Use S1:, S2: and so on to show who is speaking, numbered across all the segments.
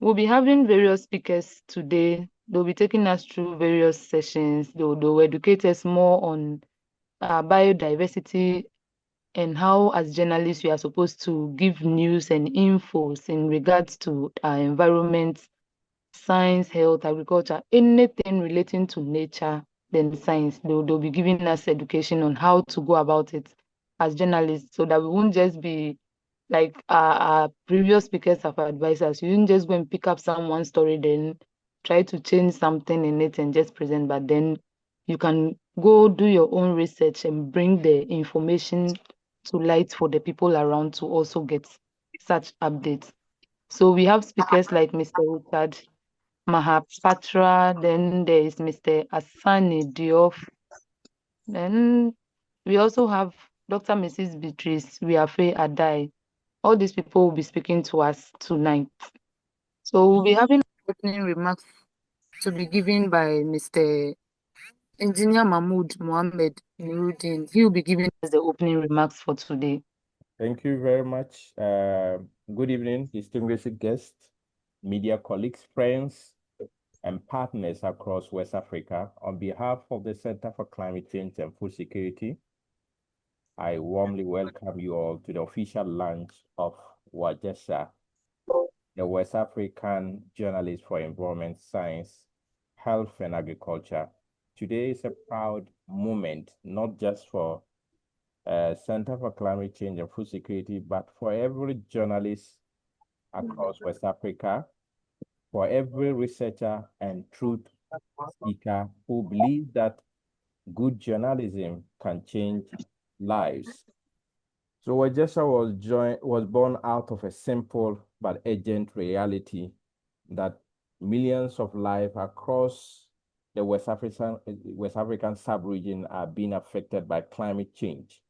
S1: We'll be having various speakers today. They'll be taking us through various sessions. They'll educate us more on biodiversity and how, as journalists, we are supposed to give news and infos in regards to our environment, science, health, agriculture, anything relating to nature, then science. They'll be giving us education on how to go about it as journalists so that we won't just be like our previous speakers have advised us. You didn't just go and pick up someone's story, then try to change something in it and just present, but then you can go do your own research and bring the information to light for the people around to also get such updates. So we have speakers like Mr. Richard Mahapatra, then there is Mr. Asani Diop, then we also have Dr. Mrs. Beatrice Wiafe Adai. All these people will be speaking to us tonight. So we'll be having opening remarks to be given by Mr. Engineer Mahmud Mohammed-Nurudeen. He will be giving us the opening remarks for today.
S2: Thank you very much. Good evening, distinguished guests, media colleagues, friends, and partners across West Africa. On behalf of the Center for Climate Change and Food Security, I warmly welcome you all to the official launch of Wajesha, the West African Journalist for Environment, Science, Health, and Agriculture. Today is a proud moment, not just for Center for Climate Change and Food Security, but for every journalist across West Africa, for every researcher and truth seeker who believes that good journalism can change lives. So Wajesha was born out of a simple but urgent reality that millions of lives across the West African sub-region are being affected by climate change,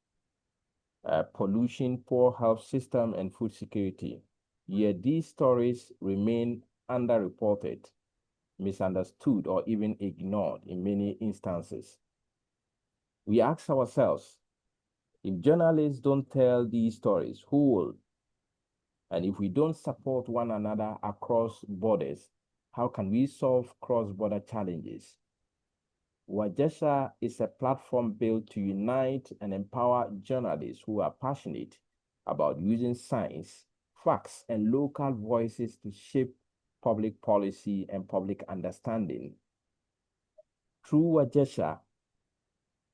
S2: pollution, poor health system, and food security. Yet these stories remain underreported, misunderstood, or even ignored in many instances. We ask ourselves, if journalists don't tell these stories, who will? And if we don't support one another across borders, how can we solve cross-border challenges? Wajesha is a platform built to unite and empower journalists who are passionate about using science, facts, and local voices to shape public policy and public understanding. Through Wajesha,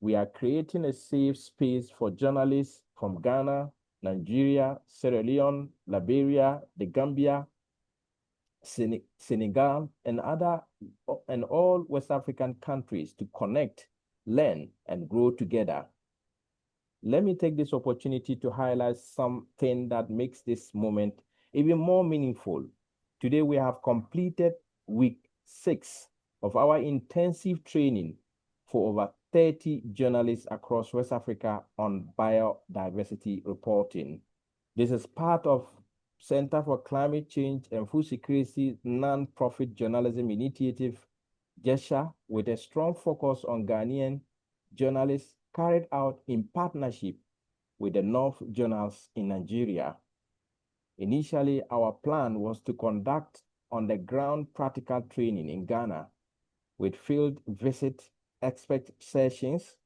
S2: we are creating a safe space for journalists from Ghana, Nigeria, Sierra Leone, Liberia, the Gambia, Senegal, and all West African countries to connect, learn, and grow together. Let me take this opportunity to highlight something that makes this moment even more meaningful. Today, we have completed week 6 of our intensive training for over 30 journalists across West Africa on biodiversity reporting. This is part of Center for Climate Change and Food Security non-profit journalism initiative, GJESHA, with a strong focus on Ghanaian journalists, carried out in partnership with the North Journals in Nigeria. Initially, our plan was to conduct on-the-ground practical training in Ghana with field visit expert sessions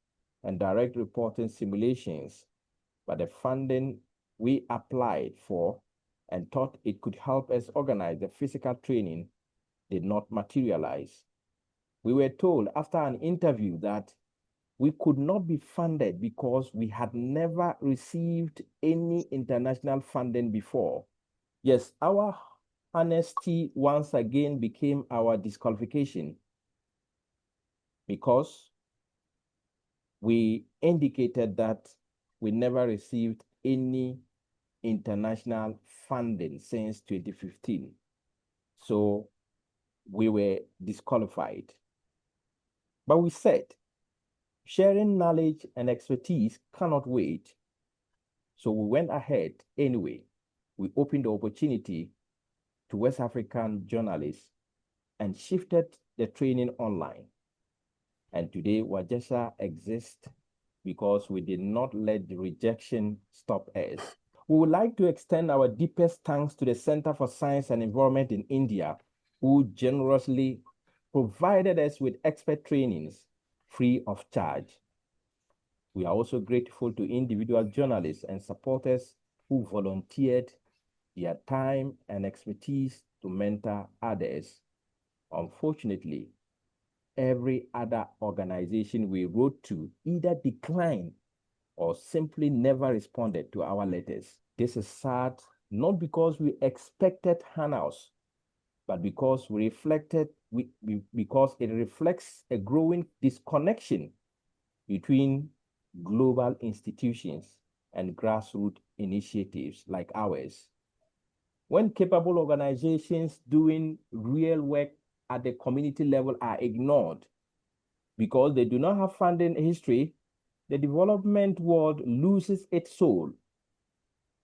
S2: and direct reporting simulations, but the funding we applied for and thought it could help us organize the physical training did not materialize. We were told after an interview that we could not be funded because we had never received any international funding before. Yes, our honesty once again became our disqualification because we indicated that we never received any international funding since 2015. So we were disqualified. But we said, sharing knowledge and expertise cannot wait. So we went ahead anyway. We opened the opportunity to West African journalists and shifted the training online. And today, Wajesha exists because we did not let the rejection stop us. We would like to extend our deepest thanks to the Center for Science and Environment in India, who generously provided us with expert trainings free of charge. We are also grateful to individual journalists and supporters who volunteered their time and expertise to mentor others. Unfortunately, every other organization we wrote to either declined or simply never responded to our letters. This is sad, not because we expected handouts, but because because it reflects a growing disconnection between global institutions and grassroots initiatives like ours. When capable organizations doing real work at the community level are ignored because they do not have funding history, the development world loses its soul.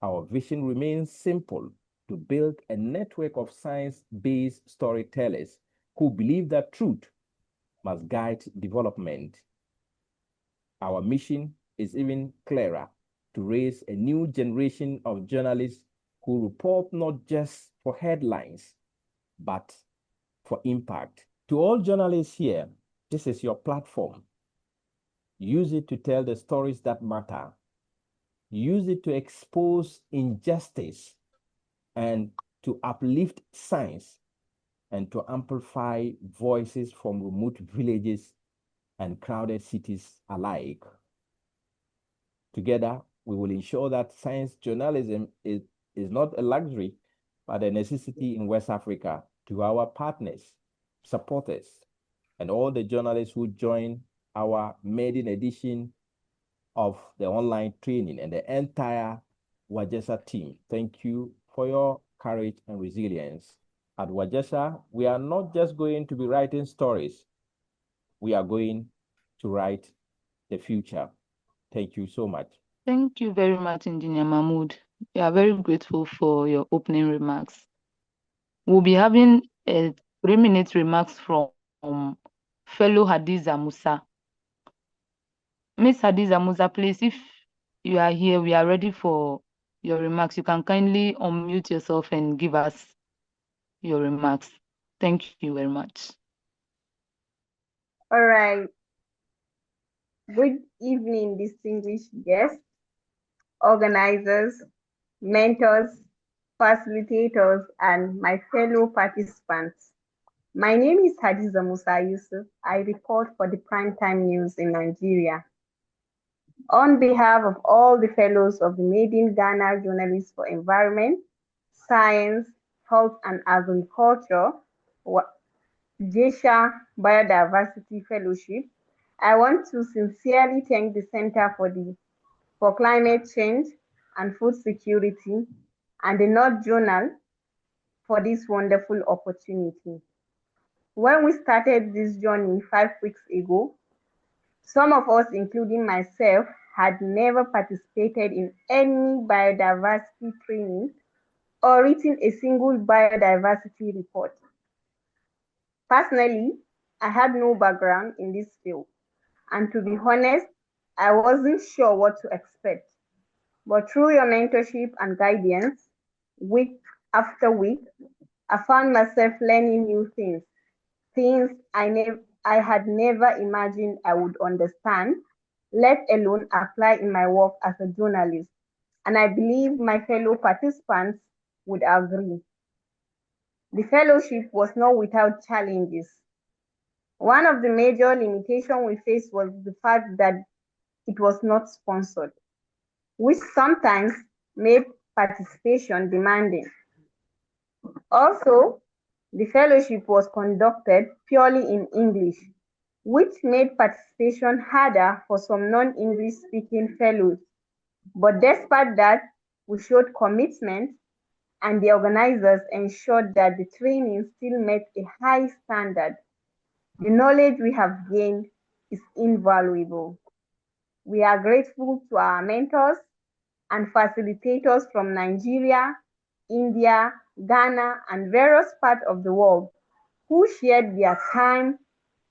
S2: Our vision remains simple: to build a network of science-based storytellers who believe that truth must guide development. Our mission is even clearer: to raise a new generation of journalists who report not just for headlines, but for impact. To all journalists here, this is your platform. Use it to tell the stories that matter. Use it to expose injustice and to uplift science and to amplify voices from remote villages and crowded cities alike. Together, we will ensure that science journalism is not a luxury, but a necessity in West Africa. To our partners, supporters, and all the journalists who join our maiden edition of the online training and the entire Wajesha team, thank you for your courage and resilience. At Wajesha, we are not just going to be writing stories, we are going to write the future. Thank you so much.
S1: Thank you very much, Engineer Mahmud. We are very grateful for your opening remarks. We'll be having a 3-minute remarks from fellow HADIZA Musa. Miss HADIZA Musa, please, if you are here, we are ready for your remarks. You can kindly unmute yourself and give us your remarks. Thank you very much.
S3: All right. Good evening, distinguished guests, organizers, mentors, facilitators, and my fellow participants. My name is HADIZA Musa Yusuf. I report for the Primetime News in Nigeria. On behalf of all the fellows of the Made in Ghana Journalists for Environment, Science, Health and Agriculture, GJESHA Biodiversity Fellowship, I want to sincerely thank the Center for Climate Change and Food Security and the North Journal for this wonderful opportunity. When we started this journey 5 weeks ago, some of us, including myself, had never participated in any biodiversity training or written a single biodiversity report. Personally, I had no background in this field, and to be honest, I wasn't sure what to expect. But through your mentorship and guidance, week after week, I found myself learning new things I had never imagined I would understand, let alone apply in my work as a journalist. And I believe my fellow participants would agree. The fellowship was not without challenges. One of the major limitations we faced was the fact that it was not sponsored, which sometimes made participation demanding. Also, the fellowship was conducted purely in English, which made participation harder for some non-English speaking fellows. But despite that, we showed commitment, and the organizers ensured that the training still met a high standard. The knowledge we have gained is invaluable. We are grateful to our mentors and facilitators from Nigeria, India, Ghana, and various parts of the world who shared their time,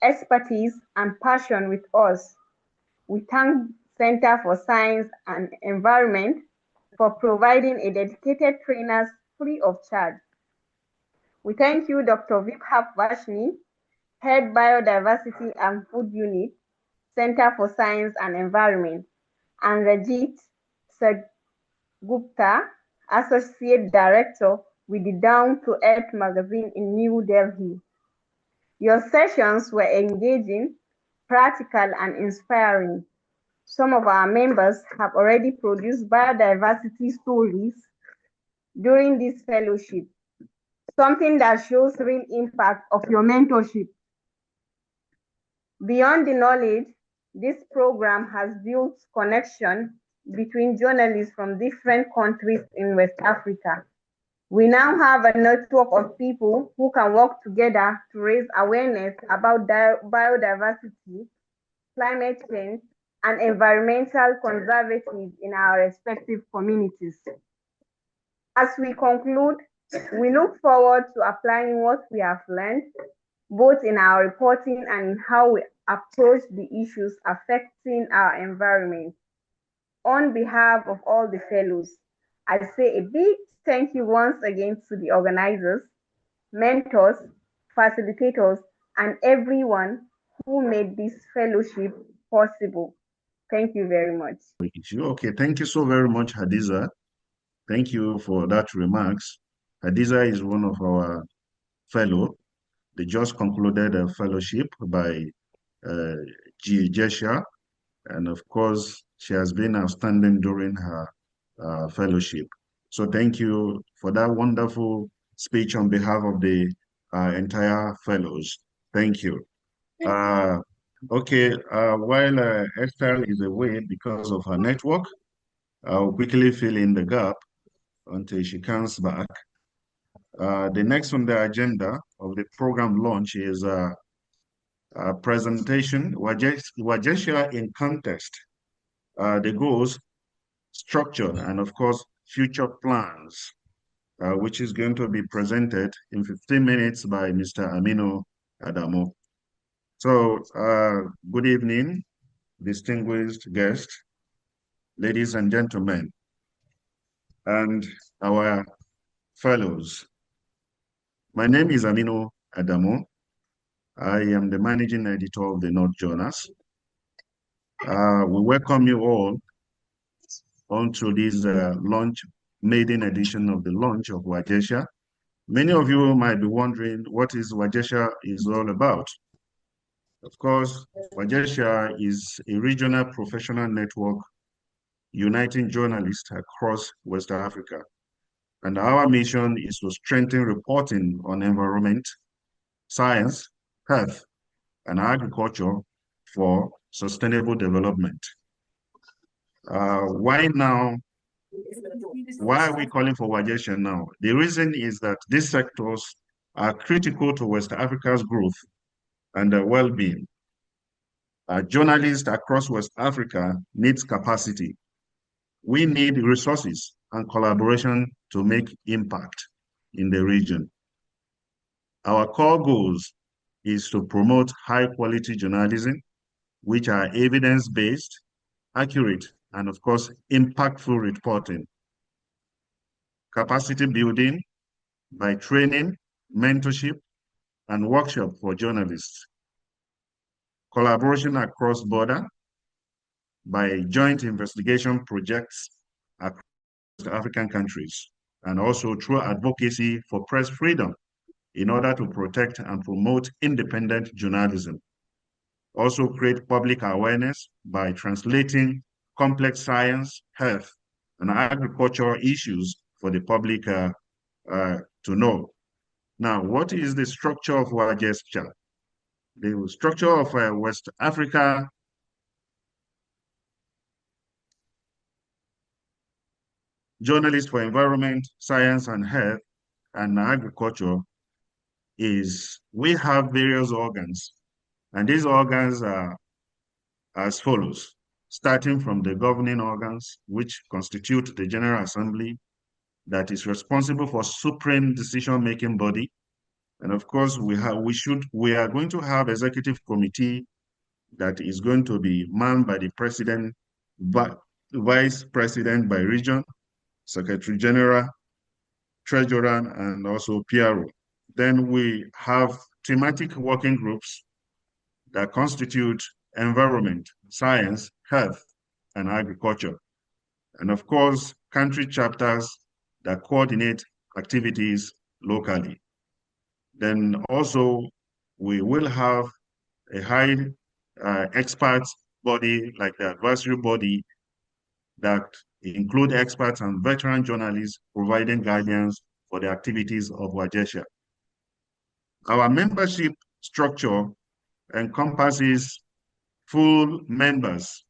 S3: expertise, and passion with us. We thank Center for Science and Environment for providing a dedicated trainers free of charge. We thank you, Dr. Vibha Vashni, Head Biodiversity and Food Unit, Center for Science and Environment, and Rajit Gupta, Associate Director with the Down to Earth magazine in New Delhi. Your sessions were engaging, practical, and inspiring. Some of our members have already produced biodiversity stories during this fellowship, something that shows real impact of your mentorship. Beyond the knowledge, this program has built connection between journalists from different countries in West Africa. We now have a network of people who can work together to raise awareness about biodiversity, climate change, and environmental conservation in our respective communities. As we conclude, we look forward to applying what we have learned, both in our reporting and in how we approach the issues affecting our environment. On behalf of all the fellows, I say a big thank you once again to the organizers, mentors, facilitators, and everyone who made this fellowship possible. Thank you very much.
S4: Okay, thank you so very much, Hadiza. Thank you for that remarks. Hadiza is one of our fellow. They just concluded a fellowship by GJESHA, and of course, she has been outstanding during her fellowship. So thank you for that wonderful speech on behalf of the entire fellows. Thank you. Okay, while Esther is away because of her network, I'll quickly fill in the gap until she comes back. The next on the agenda of the program launch is a presentation, Wajesha in context, the goals, structure, and of course, future plans, which is going to be presented in 15 minutes by Mr. AMINU ADAMU. So, good evening, distinguished guests, ladies and gentlemen, and our fellows. My name is AMINU ADAMU. I am the managing editor of the North Journals. We welcome you all onto this launch, maiden edition of the launch of Wajesha. Many of you might be wondering what is Wajesha is all about. Of course, Wajesha is a regional professional network uniting journalists across West Africa. And our mission is to strengthen reporting on environment, science, health, and agriculture for sustainable development. Why now? Why are we calling for Wajesha now? The reason is that these sectors are critical to West Africa's growth and well-being. Journalists across West Africa need capacity. We need resources and collaboration to make impact in the region. Our core goals is to promote high-quality journalism, which are evidence-based, accurate, and of course, impactful reporting. Capacity building by training, mentorship, and workshop for journalists. Collaboration across border by joint investigation projects across African countries, and also through advocacy for press freedom in order to protect and promote independent journalism. Also create public awareness by translating complex science, health, and agricultural issues for the public to know. Now, what is the structure of Wajesha? The structure of West Africa Journalists for Environment, Science and Health and Agriculture is we have various organs, and these organs are as follows, starting from the governing organs, which constitute the General Assembly that is responsible for supreme decision-making body. And of course, we are going to have executive committee that is going to be manned by the president, vice president by region, Secretary General, Treasurer, and also PRO. Then we have thematic working groups that constitute environment, science, health, and agriculture. And of course, country chapters that coordinate activities locally. Then also, we will have a high expert body like the advisory body that include experts and veteran journalists providing guidance for the activities of Wajesha. Our membership structure encompasses full members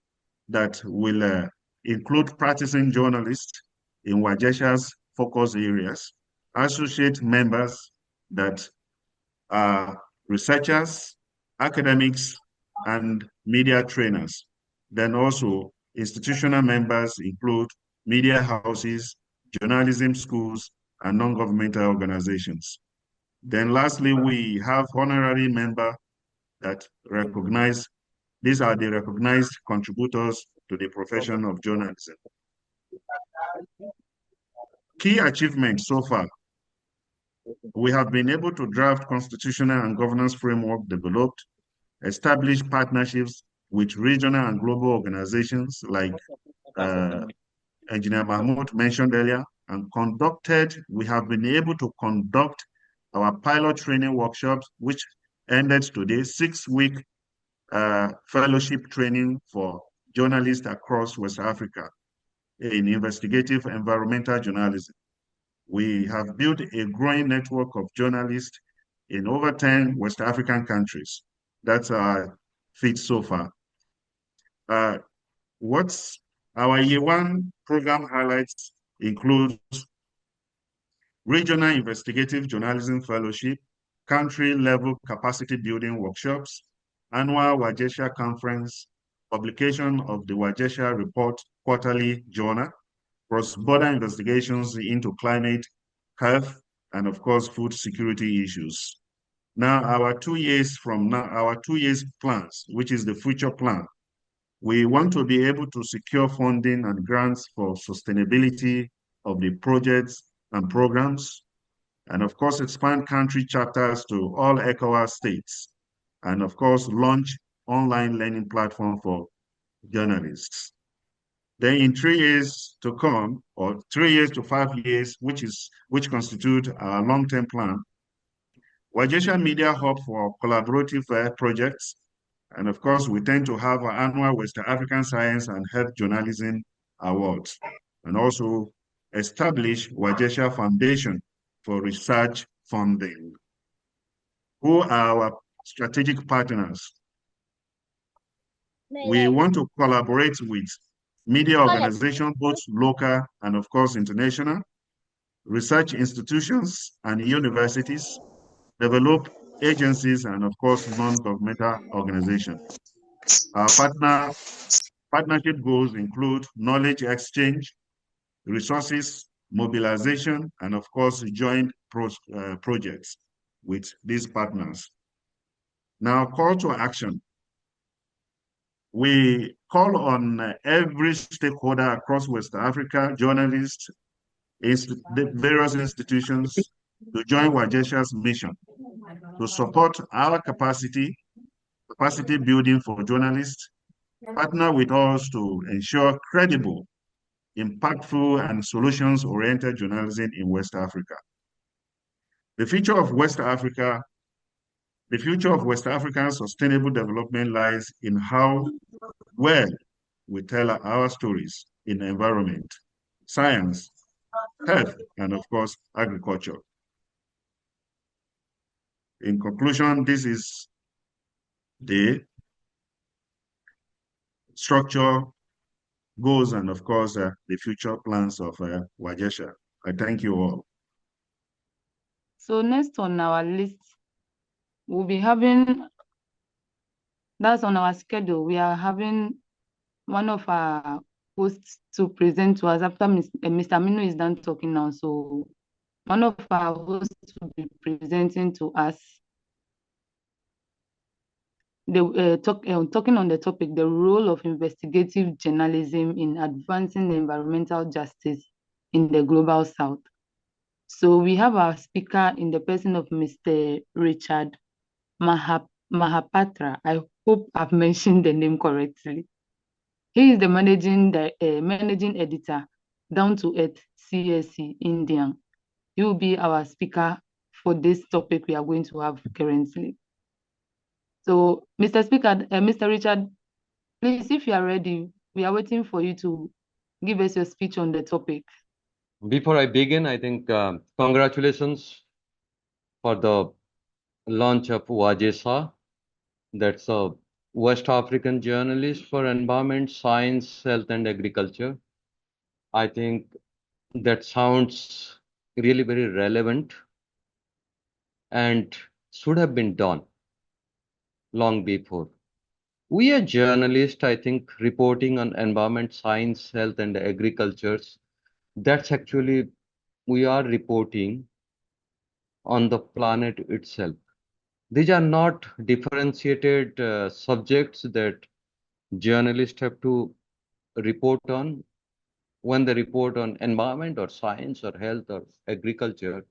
S4: that will include practicing journalists in Wajesha's focus areas, associate members that are researchers, academics, and media trainers. Then also institutional members include media houses, journalism schools, and non-governmental organizations. Then lastly, we have honorary members that recognize, these are the recognized contributors to the profession of journalism. Key achievements so far. We have been able to draft constitutional and governance framework developed, establish partnerships with regional and global organizations like Engineer Mahmud mentioned earlier, and we have been able to conduct our pilot training workshops, which ended today, 6-week fellowship training for journalists across West Africa in investigative environmental journalism. We have built a growing network of journalists in over 10 West African countries. That's our feat so far. What's our year one program highlights include regional investigative journalism fellowship, country-level capacity building workshops, annual Wajesha conference, publication of the Wajesha report quarterly journal, cross-border investigations into climate, health, and of course, food security issues. Now, our 2 years from now, our 2 years plans, which is the future plan, we want to be able to secure funding and grants for sustainability of the projects and programs, and of course, expand country chapters to all ECOWAS states, and of course, launch online learning platform for journalists. Then in 3 years to come, or 3 years to 5 years, which constitute our long-term plan, Wajesha Media Hub for collaborative projects. And of course, we tend to have our annual West African Science and Health Journalism Awards, and also establish Wajesha Foundation for research funding. Who are our strategic partners? We want to collaborate with media organizations, both local and of course international, research institutions and universities, develop agencies, and of course non-governmental organizations. Our partnership goals include knowledge exchange, resources, mobilization, and of course joint projects with these partners. Now, call to action. We call on every stakeholder across West Africa, journalists, various institutions, to join Wajesha's mission to support our capacity building for journalists, partner with us to ensure credible, impactful, and solutions-oriented journalism in West Africa. The future of West African sustainable development lies in how well we tell our stories in environment, science, health, and of course, agriculture. In conclusion, this is the structure, goals, and of course, the future plans of Wajesha. I thank you all.
S1: So next on our list, we'll be having, that's on our schedule, we are having one of our hosts to present to us after Mr. AMINU is done talking now. So one of our hosts will be presenting to us. Talking on the topic, the role of investigative journalism in advancing environmental justice in the Global South. So we have our speaker in the person of Mr. Richard Mahapatra. I hope I've mentioned the name correctly. He is the managing editor, Down to Earth CSC Indian. He will be our speaker for this topic we are going to have currently. So, Mr. Speaker, Mr. Richard, please, if you are ready, we are waiting for you to give us your speech on the topic.
S5: Before I begin, I think congratulations for the launch of Wajesha. That's a West African journalist for environment, science, health, and agriculture. I think that sounds really very relevant and should have been done long before. We are journalists, I think, reporting on environment, science, health, and agricultures. That's actually, we are reporting on the planet itself. These are not differentiated subjects that journalists have to report on. When they report on environment or science or health or agriculture,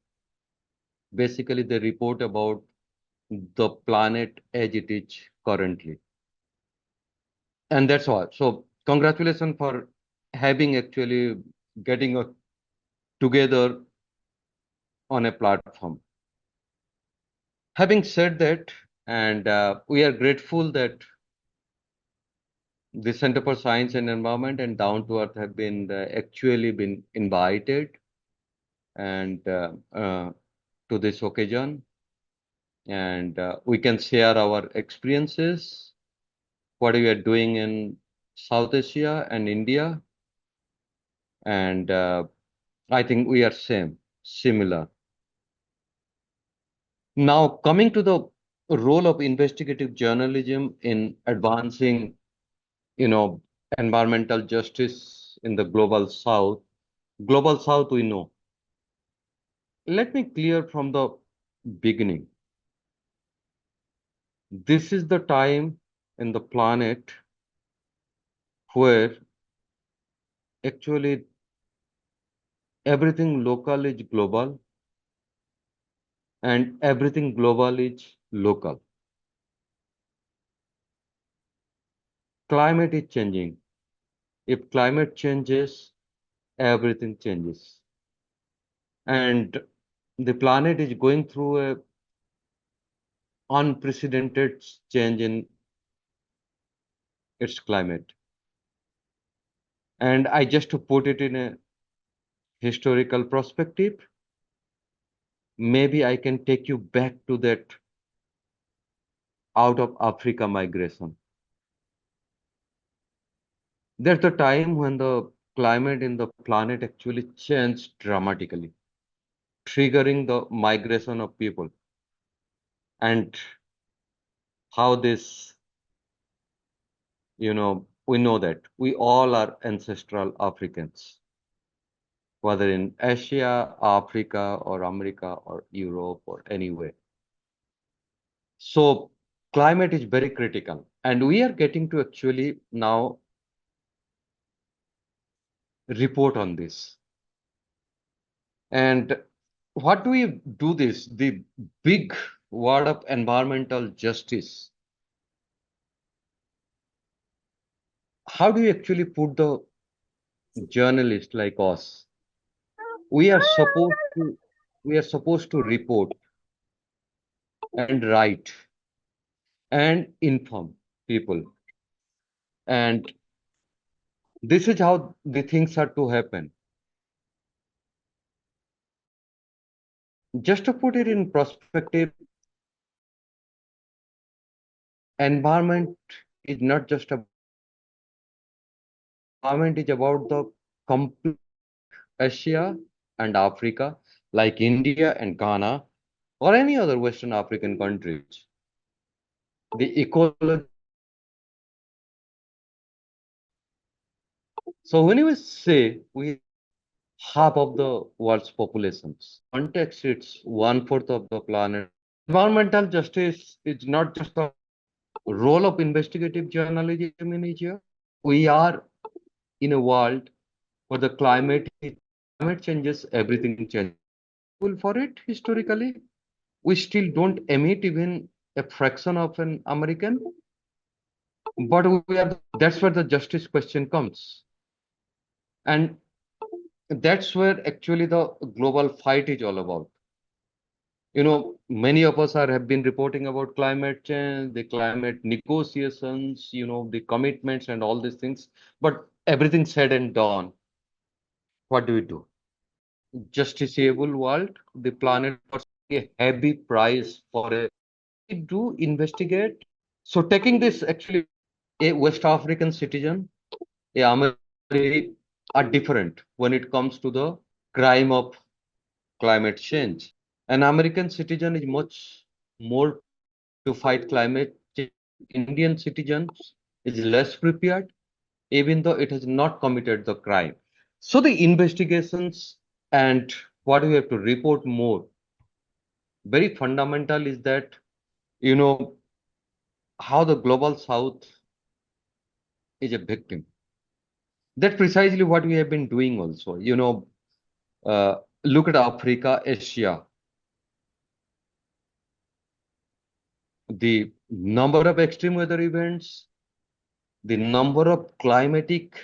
S5: basically they report about the planet as it is currently. And that's all. So congratulations for having actually getting together on a platform. Having said that, and we are grateful that the Center for Science and Environment and Down to Earth have been actually been invited and to this occasion, and we can share our experiences, what we are doing in South Asia and India, and I think we are similar. Now, coming to the role of investigative journalism in advancing, environmental justice in the Global South. Global South, we know. Let me clear from the beginning. This is the time in the planet where actually everything local is global and everything global is local. Climate is changing. If climate changes, everything changes. And the planet is going through a unprecedented change in its climate. And I just to put it in a historical perspective, maybe I can take you back to that out of Africa migration. There's the time when the climate in the planet actually changed dramatically, triggering the migration of people. And how this, we know that we all are ancestral Africans, whether in Asia, Africa, or America, or Europe, or anywhere. So climate is very critical. And we are getting to actually now report on this. And what do we do this? The big word of environmental justice. How do you actually put the journalist like us? We are supposed to report and write and inform people. And this is how the things are to happen. Just to put it in perspective, environment is not just about environment is about the complete Asia and Africa, like India and Ghana, or any other Western African countries. The ecology. So when you say we half of the world's populations, context it's 1/4 of the planet. Environmental justice is not just the role of investigative journalism in Asia. We are in a world where the climate is climate changes, everything changes. For it, historically, we still don't emit even a fraction of an American, but that's where the justice question comes. And that's where actually the global fight is all about. Many of us have been reporting about climate change, the climate negotiations, the commitments and all these things. But everything said and done, what do we do? Justiciable world, the planet was a heavy price for a we do investigate. So taking this actually, a West African citizen, a American are different when it comes to the crime of climate change. An American citizen is much more to fight climate change. Indian citizens is less prepared, even though it has not committed the crime. So the investigations and what we have to report more, very fundamental is that, you know, how the global south is a victim. That's precisely what we have been doing also. Look at Africa, Asia. The number of extreme weather events, the number of climatic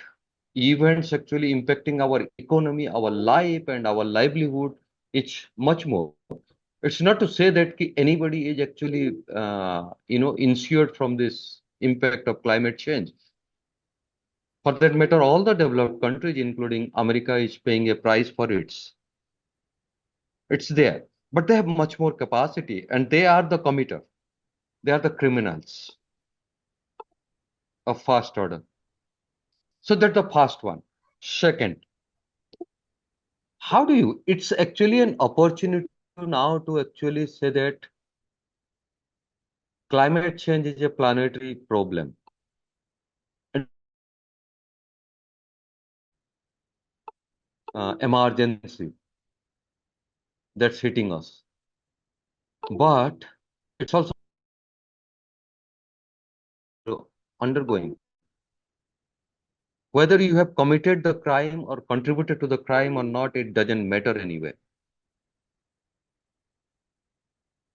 S5: events actually impacting our economy, our life, and our livelihood, it's much more. It's not to say that anybody is actually, insured from this impact of climate change. For that matter, all the developed countries, including America, is paying a price for it. It's there, but they have much more capacity, and they are the committer. They are the criminals of first order. So that's the first one. Second, it's actually an opportunity now to actually say that climate change is a planetary problem. Emergency that's hitting us. But it's also undergoing. Whether you have committed the crime or contributed to the crime or not, it doesn't matter anyway.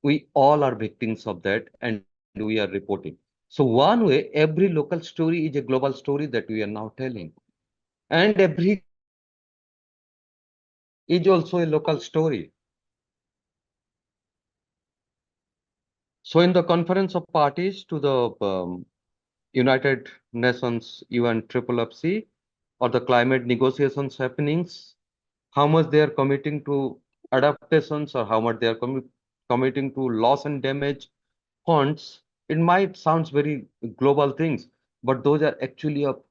S5: We all are victims of that, and we are reporting. So one way, every local story is a global story that we are now telling. And every is also a local story. So in the conference of parties to the United Nations UN FFFC or the climate negotiations happenings, how much they are committing to adaptations or how much they are committing to loss and damage funds, it might sound very global things, but those are actually of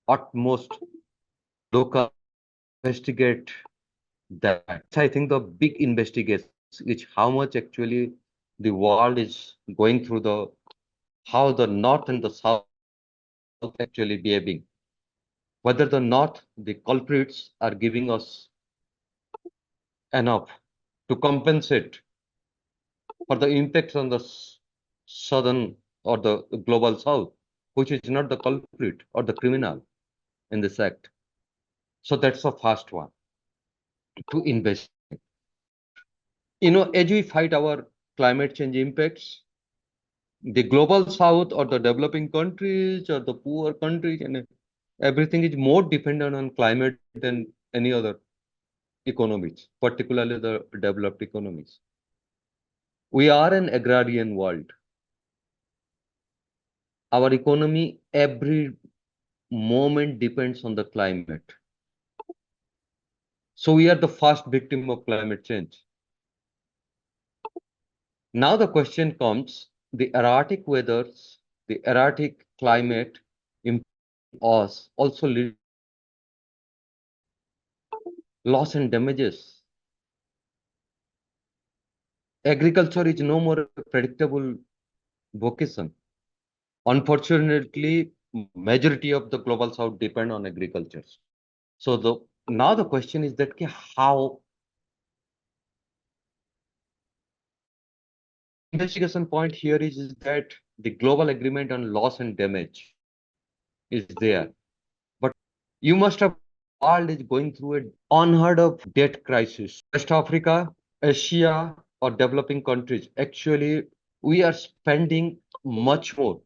S5: utmost local investigate that. I think the big investigation is how much actually the world is going through how the North and the South actually behaving. Whether the North, the culprits are giving us enough to compensate for the impacts on the Southern or the global South, which is not the culprit or the criminal in this act. So that's the first one, to invest. As we fight our climate change impacts, the global South or the developing countries or the poor countries and everything is more dependent on climate than any other economies, particularly the developed economies. We are an agrarian world. Our economy every moment depends on the climate. So we are the first victim of climate change. Now the question comes, the erratic weathers, the erratic climate impact us also lead loss and damages. Agriculture is no more a predictable vocation. Unfortunately, majority of the global South depend on agriculture. So now the question is that how investigation point here is that the global agreement on loss and damage is there. But you must have world is going through an unheard of debt crisis. West Africa, Asia, or developing countries, actually, we are spending much more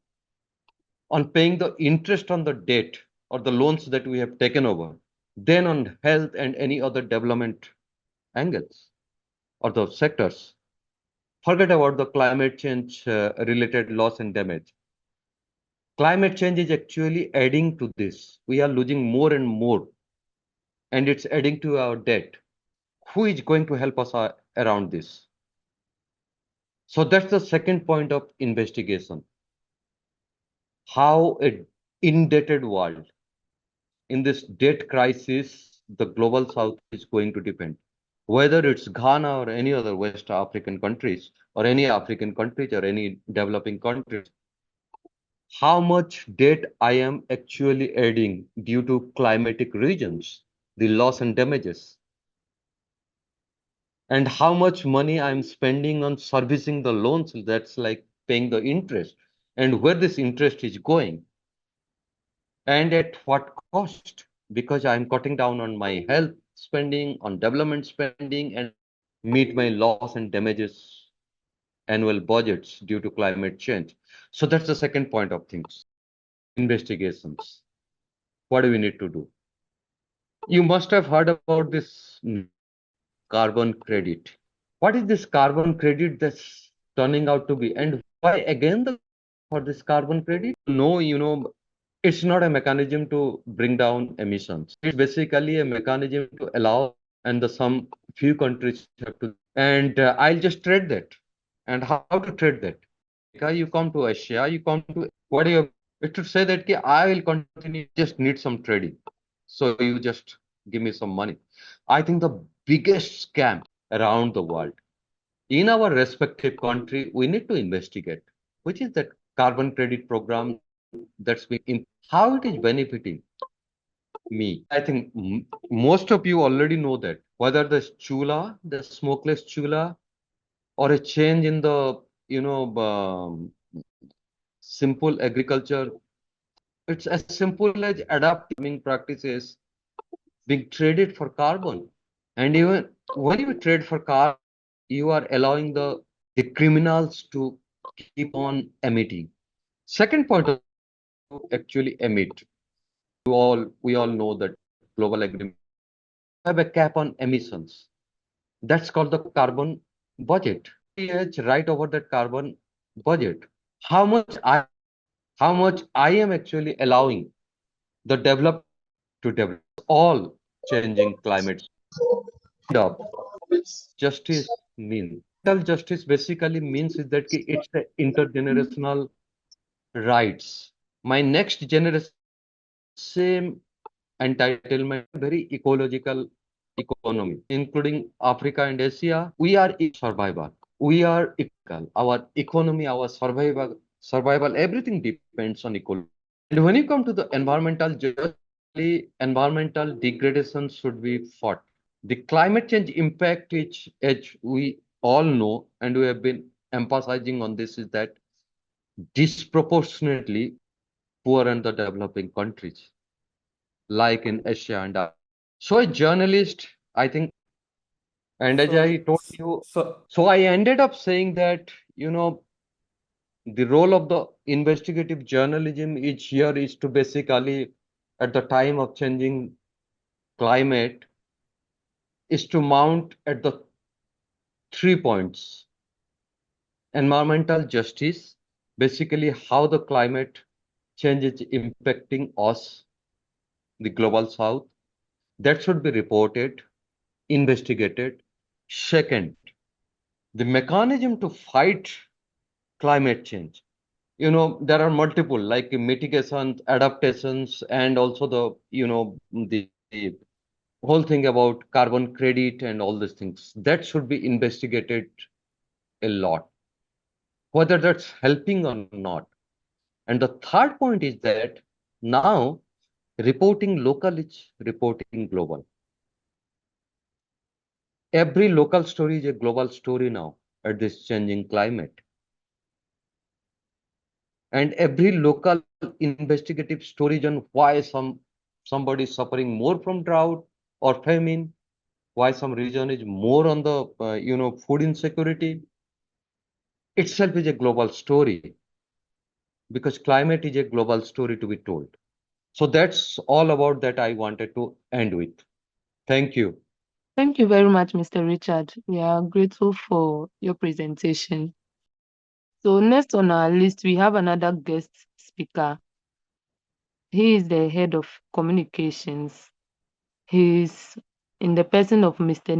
S5: on paying the interest on the debt or the loans that we have taken over than on health and any other development angles or the sectors. Forget about the climate change related loss and damage. Climate change is actually adding to this. We are losing more and more, and it's adding to our debt. Who is going to help us around this? So that's the second point of investigation. How an indebted world in this debt crisis, the global south is going to depend. Whether it's Ghana or any other West African countries, or any African countries, or any developing countries, how much debt I am actually adding due to climatic reasons, the loss and damages, and how much money I'm spending on servicing the loans, that's like paying the interest, and where this interest is going, and at what cost, because I'm cutting down on my health spending, on development spending, and meet my loss and damages annual budgets due to climate change. So that's the second point of things. Investigations. What do we need to do? You must have heard about this carbon credit. What is this carbon credit that's turning out to be? And why again for this carbon credit? No, it's not a mechanism to bring down emissions. It's basically a mechanism to allow, and some few countries have to. And I'll just trade that. And how to trade that? You come to Asia, you come to, what do you, it should say that I will continue, just need some trading. So you just give me some money. I think the biggest scam around the world, in our respective country, we need to investigate, which is that carbon credit program that's been in, how it is benefiting me. I think most of you already know that, whether the chula, the smokeless chula, or a change in the, simple agriculture, it's as simple as adapting practices being traded for carbon. And even when you trade for carbon, you are allowing the criminals to keep on emitting. Second point of actually emit. We all know that global agreement have a cap on emissions. That's called the carbon budget. It's right over that carbon budget. How much I am actually allowing the develop to develop, all changing climate. Justice means justice basically means is that it's the intergenerational rights. My next generation same entitlement, very ecological economy, including Africa and Asia. We are survival. We are equal. Our economy, our survival, everything depends on ecology. And when you come to the environmental justice, environmental degradation should be fought. The climate change impact, which, as we all know, and we have been emphasizing on this, is that disproportionately poor and the developing countries, like in Asia and Africa. So, a journalist, I think, and as I told you, so I ended up saying that, the role of the investigative journalism each year is to basically, at the time of changing climate, is to mount at the 3 points. Environmental justice, basically how the climate change is impacting us, the global south, that should be reported, investigated. Second, the mechanism to fight climate change. There are multiple, like mitigations, adaptations, and also the whole thing about carbon credit and all these things. That should be investigated a lot, whether that's helping or not. And the third point is that now reporting local is reporting global. Every local story is a global story now at this changing climate. And every local investigative story on why some somebody is suffering more from drought or famine, why some region is more on the food insecurity. Itself is a global story because climate is a global story to be told. So that's all about that I wanted to end with. Thank you.
S1: Thank you very much, Mr. Richard. We are grateful for your presentation. So next on our list, we have another guest speaker. He is the head of communications. He is in the person of Mr.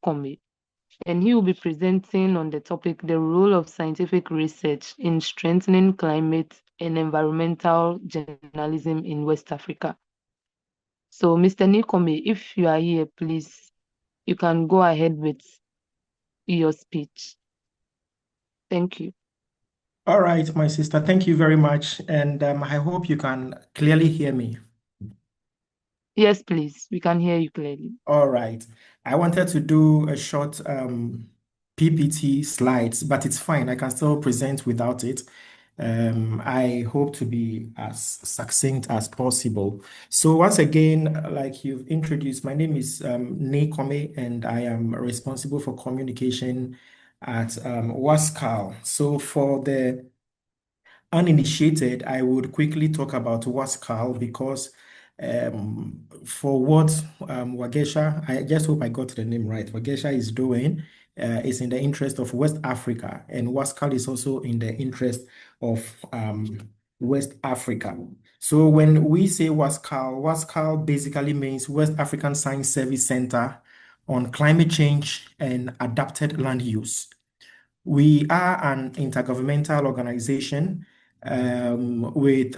S1: Commey, and he will be presenting on the topic, the role of scientific research in strengthening climate and environmental journalism in West Africa. So, Mr. Commey, if you are here, please, you can go ahead with your speech. Thank you.
S6: All right, my sister, thank you very much. And I hope you can clearly hear me.
S1: Yes, please. We can hear you clearly.
S6: All right. I wanted to do a short PPT slides, but it's fine. I can still present without it. I hope to be as succinct as possible. So once again, like you've introduced, my name is Commey, and I am responsible for communication at WASCAL. So for the uninitiated, I would quickly talk about WASCAL because for what Wajesha, I just hope I got the name right, Wajesha is doing is in the interest of West Africa, and WASCAL is also in the interest of West Africa. So when we say WASCAL, WASCAL basically means West African Science Service Center on Climate Change and Adapted Land Use. We are an intergovernmental organization with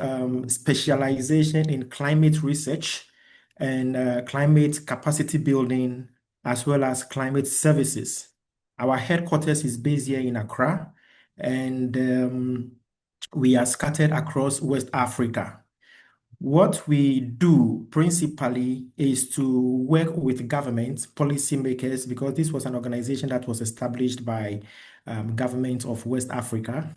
S6: specialization in climate research and climate capacity building, as well as climate services. Our headquarters is based here in Accra, and we are scattered across West Africa. What we do principally is to work with government policymakers, because this was an organization that was established by government of West Africa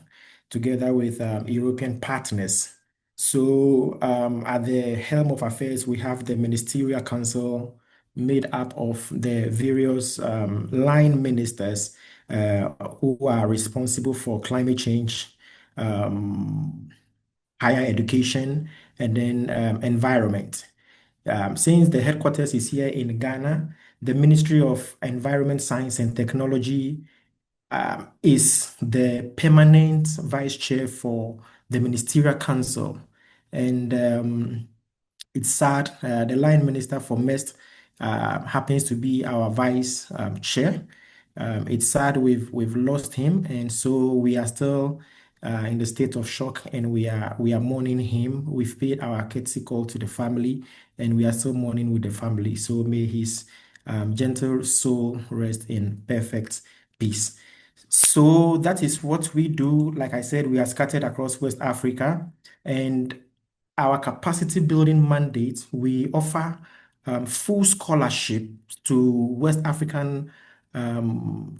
S6: together with European partners. So at the helm of affairs, we have the Ministerial Council made up of the various line ministers who are responsible for climate change, higher education, and then environment. Since the headquarters is here in Ghana, the Ministry of Environment, Science, and Technology is the permanent vice chair for the Ministerial Council. And it's sad, the line minister for MEST happens to be our vice chair. It's sad we've lost him, and so we are still in the state of shock, and we are mourning him. We've paid our courtesy call to the family, and we are still mourning with the family. So may his gentle soul rest in perfect peace. So that is what we do. Like I said, we are scattered across West Africa, and our capacity building mandate, we offer full scholarship to West African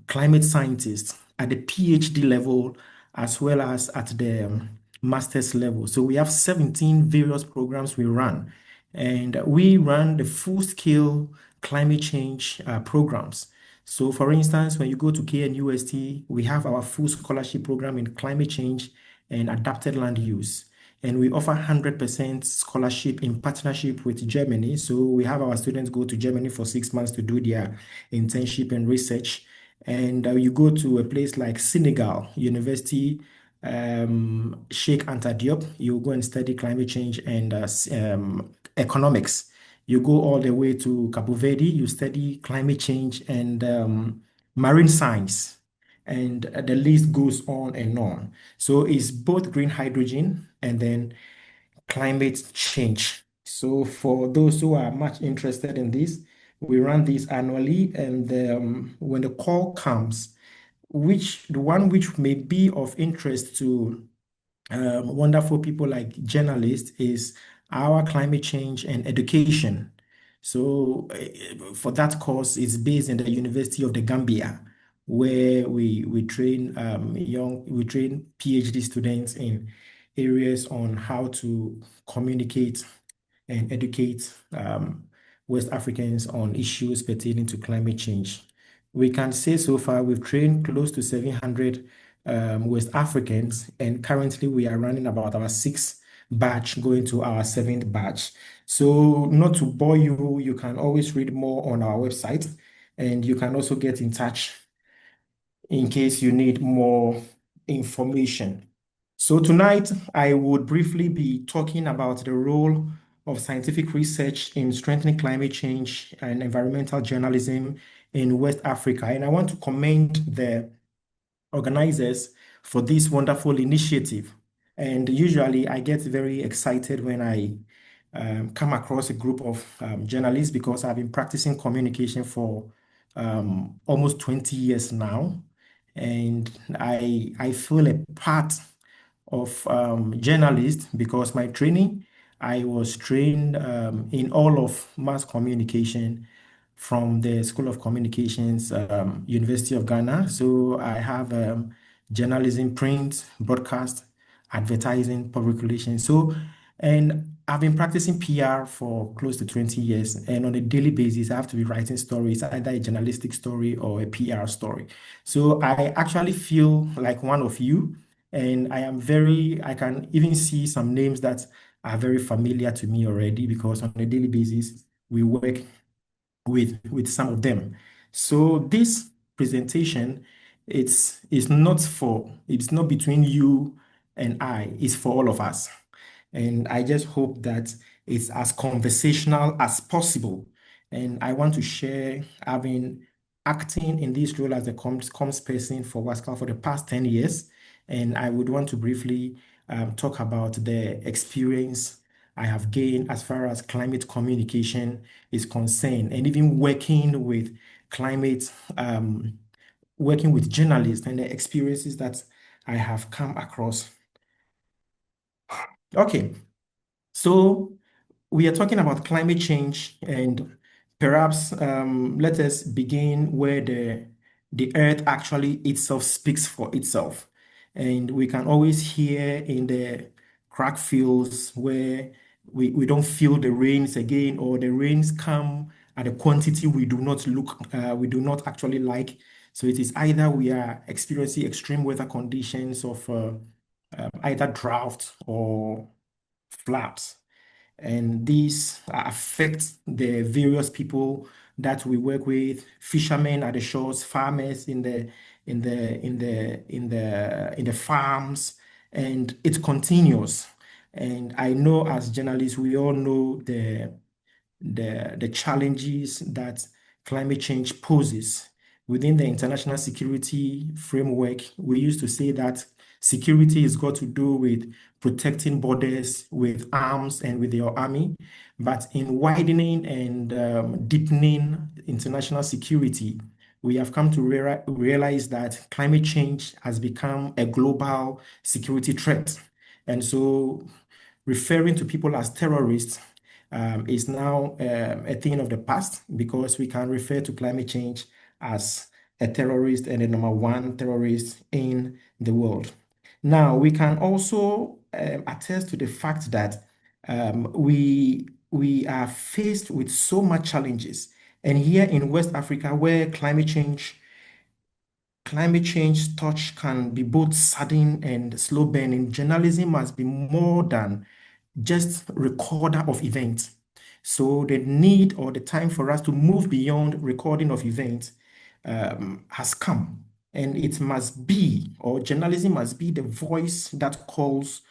S6: climate scientists at the PhD level as well as at the master's level. So we have 17 various programs we run, and we run the full-scale climate change programs. So for instance, when you go to KNUST, we have our full scholarship program in climate change and adapted land use. And we offer 100% scholarship in partnership with Germany. So we have our students go to Germany for 6 months to do their internship and research. And you go to a place like Senegal University, Sheikh Anta Diop, you go and study climate change and economics. You go all the way to Cabo Verde, you study climate change and marine science. And the list goes on and on. So it's both green hydrogen and then climate change. So for those who are much interested in this, we run this annually, and when the call comes, the one which may be of interest to wonderful people like journalists is our climate change and education. So for that course, it's based in the University of the Gambia, where we train PhD students in areas on how to communicate and educate West Africans on issues pertaining to climate change. We can say so far we've trained close to 700 West Africans, and currently we are running about our 6th batch, going to our 7th batch. So not to bore you, you can always read more on our website, and you can also get in touch in case you need more information. So tonight, I would briefly be talking about the role of scientific research in strengthening climate change and environmental journalism in West Africa. And I want to commend the organizers for this wonderful initiative. And usually I get very excited when I come across a group of journalists, because I've been practicing communication for almost 20 years now. And I feel a part of journalists because my training, I was trained in all of mass communication from the School of Communications, University of Ghana. So I have journalism, print, broadcast, advertising, public relations. So, and I've been practicing PR for close to 20 years. And on a daily basis, I have to be writing stories, either a journalistic story or a PR story. So I actually feel like one of you. And I can even see some names that are very familiar to me already, because on a daily basis, we work with some of them. So this presentation, it's not between you and I, it's for all of us. And I just hope that it's as conversational as possible. And I want to share, I've been acting in this role as a comms person for WASCAL for the past 10 years. And I would want to briefly talk about the experience I have gained as far as climate communication is concerned, and even working with working with journalists and the experiences that I have come across. Okay, so we are talking about climate change, and perhaps let us begin where the earth actually itself speaks for itself. And we can always hear in the crack fields where we don't feel the rains again, or the rains come at a quantity we do not actually like. So it is either we are experiencing extreme weather conditions of either drought or floods. And these affect the various people that we work with: fishermen at the shores, farmers in the farms, and it continues. And I know as journalists, we all know the challenges that climate change poses. Within the international security framework, we used to say that security has got to do with protecting borders with arms and with your army. But in widening and deepening international security, we have come to realize that climate change has become a global security threat. And so referring to people as terrorists is now a thing of the past, because we can refer to climate change as a terrorist and the number one terrorist in the world. Now, we can also attest to the fact that we are faced with so much challenges. And here in West Africa, where climate change touch can be both sudden and slow burning, journalism must be more than just recorder of events. So the need or the time for us to move beyond recording of events has come. And it must be, or journalism must be, the voice that calls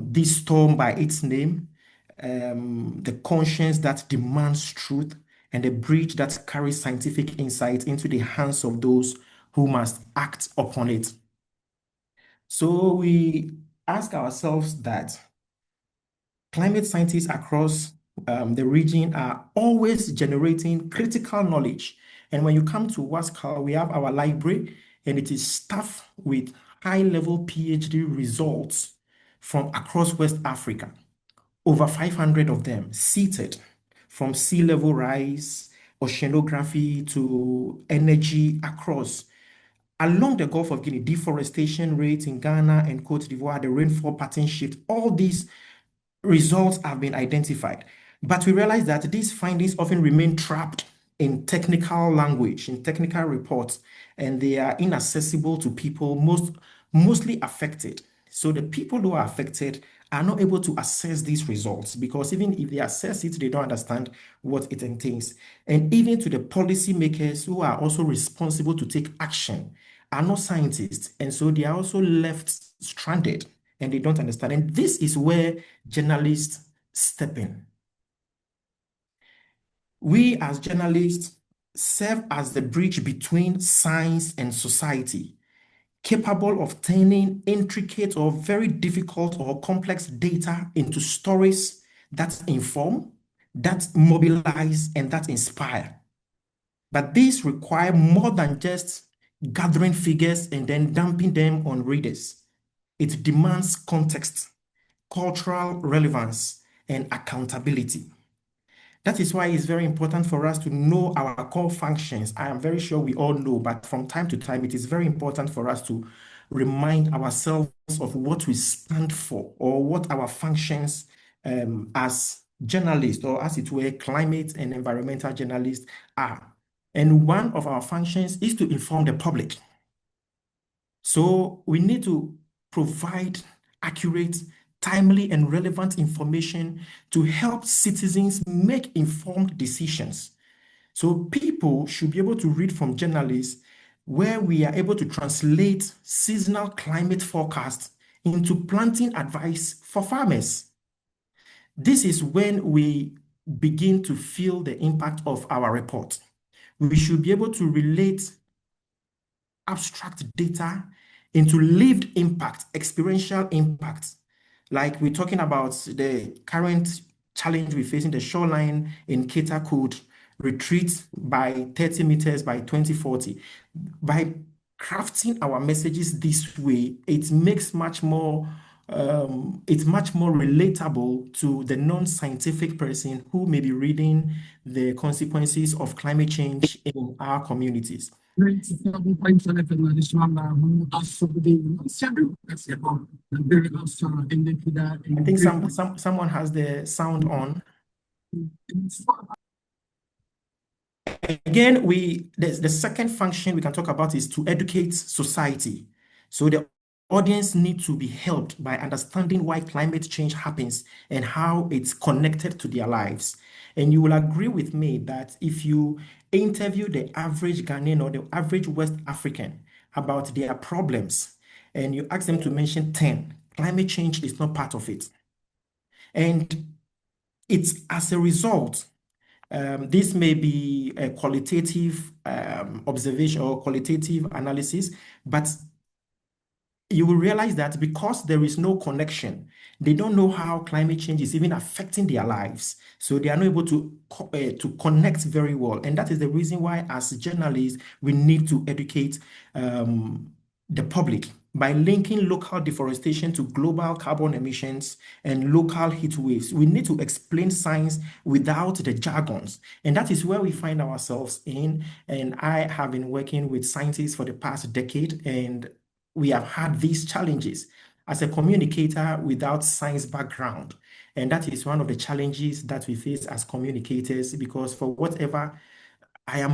S6: this storm by its name, the conscience that demands truth, and the bridge that carries scientific insight into the hands of those who must act upon it. So we ask ourselves that climate scientists across the region are always generating critical knowledge. And when you come to WASCAL, we have our library, and it is staffed with high-level PhD results from across West Africa. Over 500 of them seated, from sea level rise, oceanography to energy across. Along the Gulf of Guinea, deforestation rates in Ghana and Cote d'Ivoire, the rainfall pattern shift, all these results have been identified. But we realize that these findings often remain trapped in technical language, in technical reports, and they are inaccessible to people mostly affected. So the people who are affected are not able to access these results because even if they access it, they don't understand what it entails. And even to the policymakers who are also responsible to take action are not scientists, and so they are also left stranded and they don't understand. And this is where journalists step in. We as journalists serve as the bridge between science and society, capable of turning intricate or very difficult or complex data into stories that inform, that mobilize, and that inspire. But these require more than just gathering figures and then dumping them on readers. It demands context, cultural relevance, and accountability. That is why it's very important for us to know our core functions. I am very sure we all know, but from time to time, it is very important for us to remind ourselves of what we stand for or what our functions as journalists, or as it were, climate and environmental journalists are. And one of our functions is to inform the public. So we need to provide accurate, timely, and relevant information to help citizens make informed decisions. So people should be able to read from journalists where we are able to translate seasonal climate forecasts into planting advice for farmers. This is when we begin to feel the impact of our report. We should be able to relate abstract data into lived impact, experiential impact. Like we're talking about the current challenge we face in the shoreline in Keita could retreat by 30 meters by 2040. By crafting our messages this way, it makes it's much more relatable to the non-scientific person who may be reading the consequences of climate change in our communities. I think someone has the sound on. Again, the second function we can talk about is to educate society. So the audience need to be helped by understanding why climate change happens and how it's connected to their lives. And you will agree with me that if you interview the average Ghanaian or the average West African about their problems and you ask them to mention 10, climate change is not part of it. And it's as a result, this may be a qualitative observation or qualitative analysis, but you will realize that because there is no connection, they don't know how climate change is even affecting their lives. So they are not able to connect very well. And that is the reason why, as journalists, we need to educate the public by linking local deforestation to global carbon emissions and local heat waves. We need to explain science without the jargons. And that is where we find ourselves in. And I have been working with scientists for the past decade, and we have had these challenges as a communicator without science background. And that is one of the challenges that we face as communicators, because for whatever I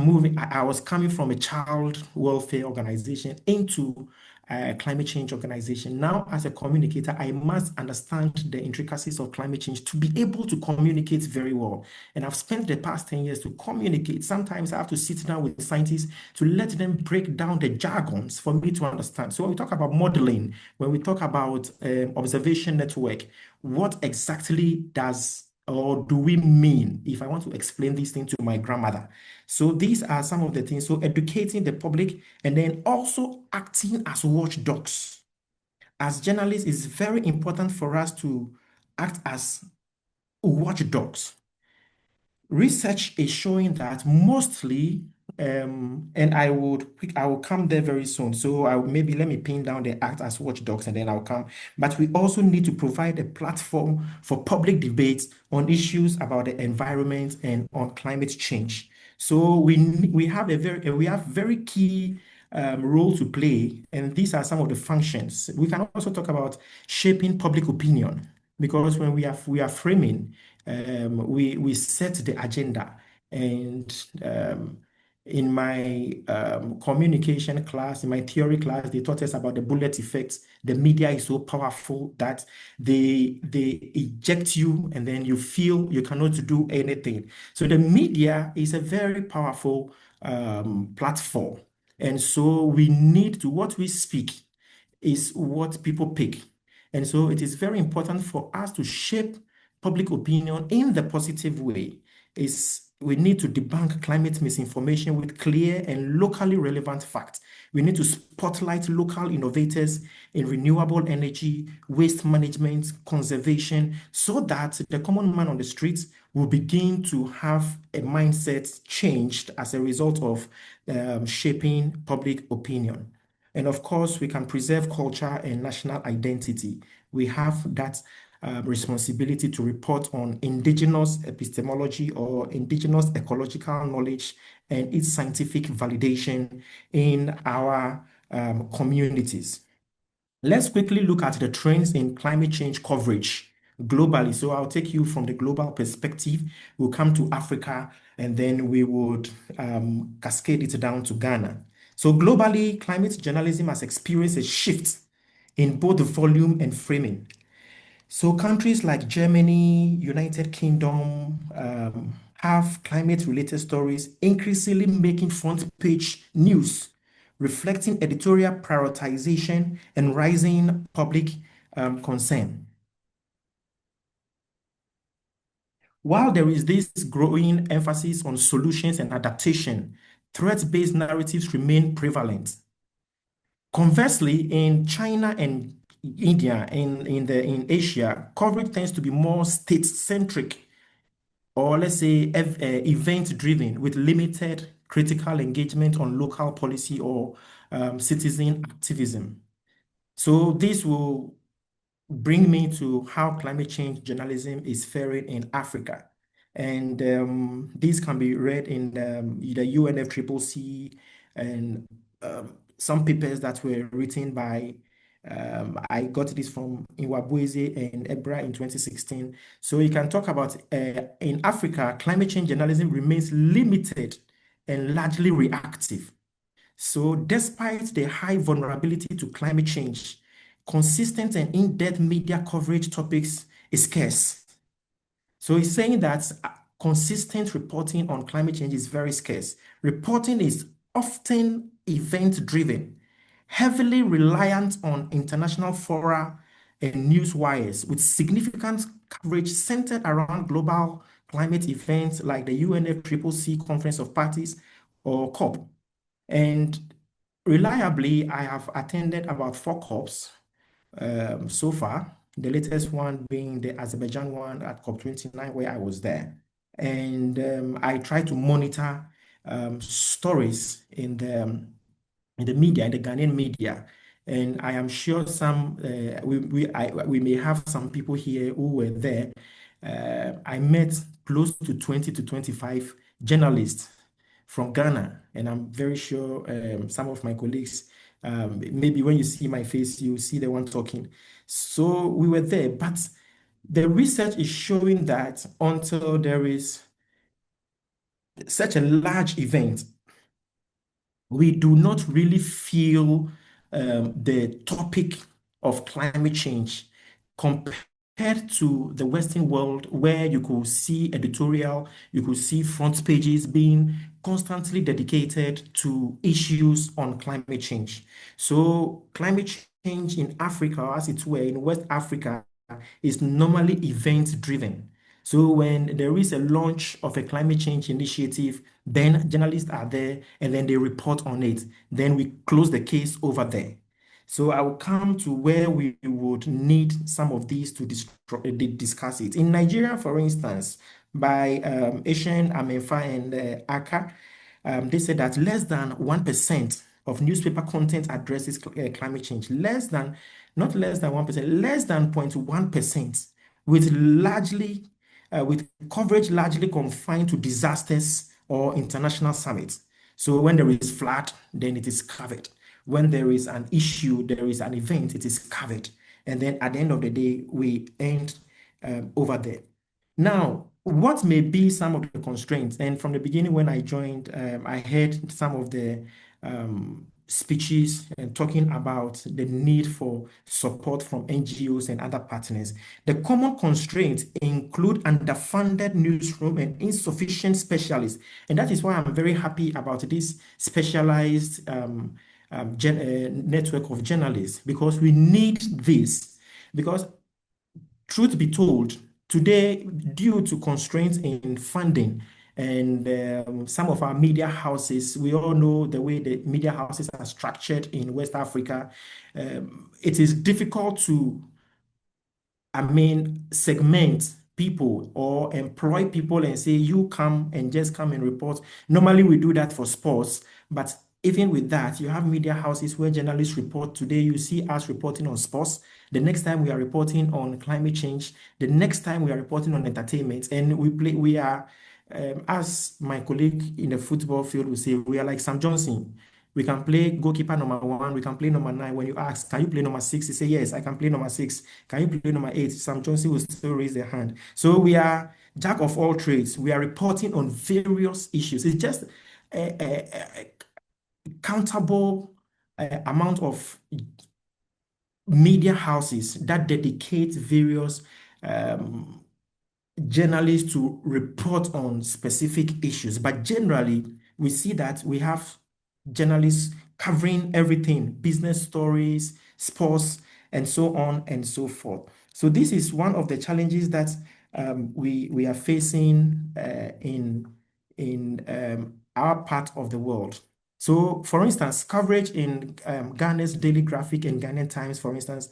S6: was coming from a child welfare organization into a climate change organization. Now, as a communicator, I must understand the intricacies of climate change to be able to communicate very well. And I've spent the past 10 years to communicate. Sometimes I have to sit down with scientists to let them break down the jargons for me to understand. So when we talk about modeling, when we talk about observation network, what exactly does or do we mean if I want to explain these things to my grandmother? So these are some of the things. So educating the public and then also acting as watchdogs. As journalists, it's very important for us to act as watchdogs. Research is showing that mostly, and I will come there very soon. So maybe let me pin down the act as watchdogs and then I'll come. But we also need to provide a platform for public debates on issues about the environment and on climate change. So we have very key role to play, and these are some of the functions. We can also talk about shaping public opinion. because when we are framing, we set the agenda. And in my communication class, in my theory class, they taught us about the bullet effect. The media is so powerful that they eject you, and then you feel you cannot do anything. So the media is a very powerful platform. And so we need to, what we speak is what people pick. And so it is very important for us to shape public opinion in the positive way. We need to debunk climate misinformation with clear and locally relevant facts. We need to spotlight local innovators in renewable energy, waste management, conservation, so that the common man on the streets will begin to have a mindset changed as a result of shaping public opinion. And of course, we can preserve culture and national identity. We have that responsibility to report on indigenous epistemology or indigenous ecological knowledge and its scientific validation in our communities. Let's quickly look at the trends in climate change coverage globally. So I'll take you from the global perspective. We'll come to Africa, and then we would cascade it down to Ghana. So globally, climate journalism has experienced a shift in both the volume and framing. So countries like Germany, United Kingdom have climate-related stories increasingly making front-page news, reflecting editorial prioritization and rising public concern. While there is this growing emphasis on solutions and adaptation, threat-based narratives remain prevalent. Conversely, in China and India, in Asia, coverage tends to be more state-centric, or let's say event-driven, with limited critical engagement on local policy or citizen activism. So this will bring me to how climate change journalism is faring in Africa. And this can be read in the UNFCCC and some papers that were written by, I got this from Nwabweze and Engr in 2016. So you can talk about, in Africa, climate change journalism remains limited and largely reactive. So despite the high vulnerability to climate change, consistent and in-depth media coverage topics is scarce. So he's saying that consistent reporting on climate change is very scarce. Reporting is often event-driven, heavily reliant on international fora and news wires, with significant coverage centered around global climate events like the UNFCCC Conference of Parties or COP. And reliably, I have attended about 4 COPs so far, the latest one being the Azerbaijan one at COP29, where I was there. And I try to monitor stories in the media, in the Ghanaian media. And I am sure some, we may have some people here who were there. I met close to 20 to 25 journalists from Ghana, and I'm very sure some of my colleagues, maybe when you see my face, you see the one talking. So we were there, but the research is showing that until there is such a large event, we do not really feel the topic of climate change compared to the Western world, where you could see editorial, you could see front pages being constantly dedicated to issues on climate change. So climate change in Africa, as it were in West Africa, is normally event-driven. So when there is a launch of a climate change initiative, then journalists are there and then they report on it. Then we close the case over there. So I will come to where we would need some of these to discuss it. In Nigeria, for instance, by Asian Amenfa and Aka, they said that less than 1% of newspaper content addresses climate change. Not less than 1%, less than 0.1%, with coverage largely confined to disasters or international summits. So when there is flood, then it is covered. When there is an issue, there is an event, it is covered. And then at the end of the day, we end over there. Now, what may be some of the constraints? And from the beginning, when I joined, I heard some of the speeches and talking about the need for support from NGOs and other partners. The common constraints include underfunded newsroom and insufficient specialists. And that is why I'm very happy about this specialized network of journalists, because we need this. Because truth be told, today, due to constraints in funding and some of our media houses, we all know the way the media houses are structured in West Africa. It is difficult to, segment people or employ people and say, you come and just come and report. Normally, we do that for sports, but even with that, you have media houses where journalists report. Today, you see us reporting on sports. The next time we are reporting on climate change. The next time we are reporting on entertainment. And we are, as my colleague in the football field will say, we are like Sam Johnson. We can play goalkeeper number 1. We can play number 9. When you ask, can you play number 6? He say, yes, I can play number 6. Can you play number 8? Sam Johnson will still raise their hand. So we are jack of all trades. We are reporting on various issues. It's just a countable amount of media houses that dedicate various journalists to report on specific issues. But generally, we see that we have journalists covering everything, business stories, sports, and so on and so forth. So this is one of the challenges that we are facing in our part of the world. So, for instance, coverage in Ghana's Daily Graphic and Ghanaian Times, for instance,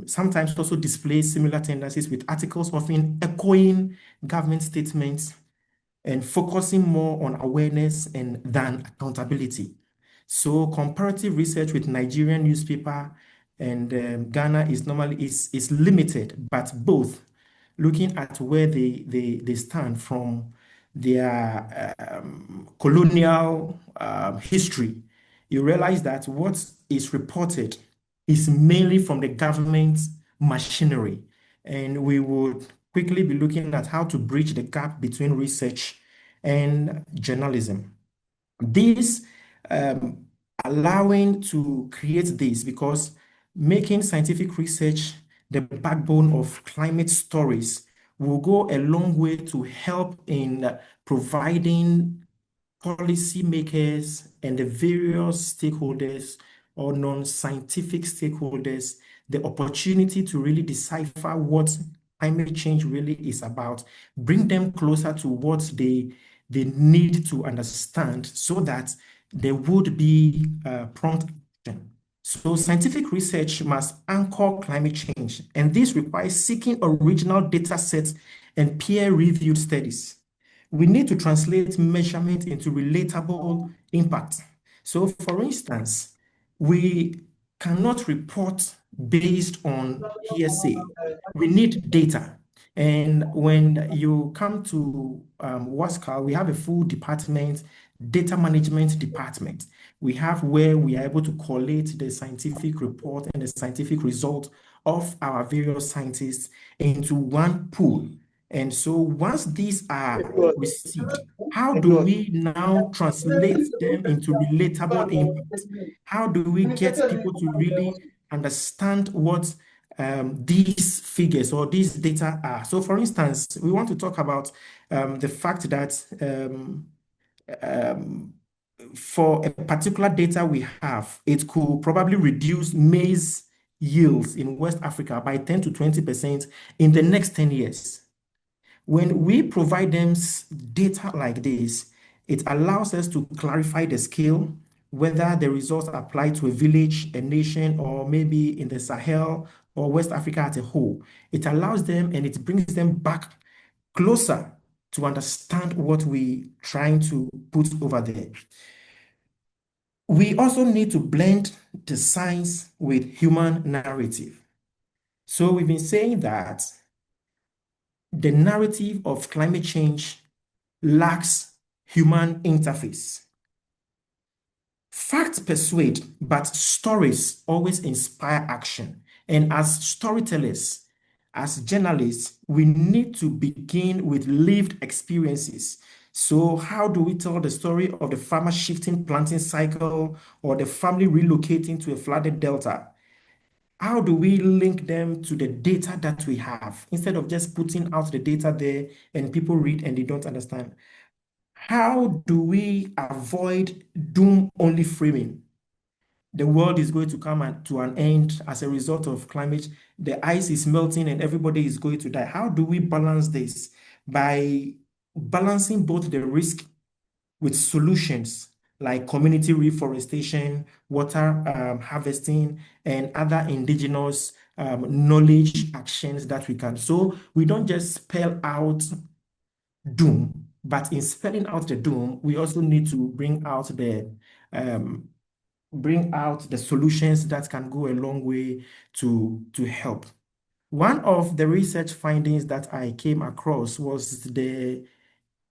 S6: sometimes also displays similar tendencies, with articles often echoing government statements and focusing more on awareness than accountability. So comparative research with Nigerian newspaper and Ghana is limited, but both looking at where they stand from their colonial history, you realize that what is reported is mainly from the government machinery. And we would quickly be looking at how to bridge the gap between research and journalism. This allowing to create this, because making scientific research the backbone of climate stories will go a long way to help in providing policymakers and the various stakeholders or non-scientific stakeholders the opportunity to really decipher what climate change really is about, bring them closer to what they need to understand, so that there would be prompt action. So scientific research must anchor climate change, and this requires seeking original data sets and peer-reviewed studies. We need to translate measurement into relatable impact. So, for instance, we cannot report based on hearsay. We need data. And when you come to WASCAL, we have a full department, data management department. We have where we are able to collate the scientific report and the scientific result of our various scientists into one pool. And so once these are received, how do we now translate them into relatable impact? How do we get people to really understand what these figures or these data are? So for instance, we want to talk about the fact that for a particular data we have, it could probably reduce maize yields in West Africa by 10 to 20% in the next 10 years. When we provide them data like this, it allows us to clarify the scale, whether the results apply to a village, a nation, or maybe in the Sahel or West Africa as a whole. It allows them and it brings them back closer to understand what we're trying to put over there. We also need to blend the science with human narrative. So we've been saying that the narrative of climate change lacks human interface. Facts persuade, but stories always inspire action. And as storytellers, as journalists, we need to begin with lived experiences. So how do we tell the story of the farmer shifting planting cycle or the family relocating to a flooded delta? How do we link them to the data that we have instead of just putting out the data there and people read and they don't understand? How do we avoid doom-only framing? The world is going to come to an end as a result of climate. The ice is melting and everybody is going to die. How do we balance this? By balancing both the risk with solutions like community reforestation, water harvesting, and other indigenous knowledge actions that we can. So we don't just spell out doom, but in spelling out the doom, we also need to bring out the solutions that can go a long way to help. One of the research findings that I came across was the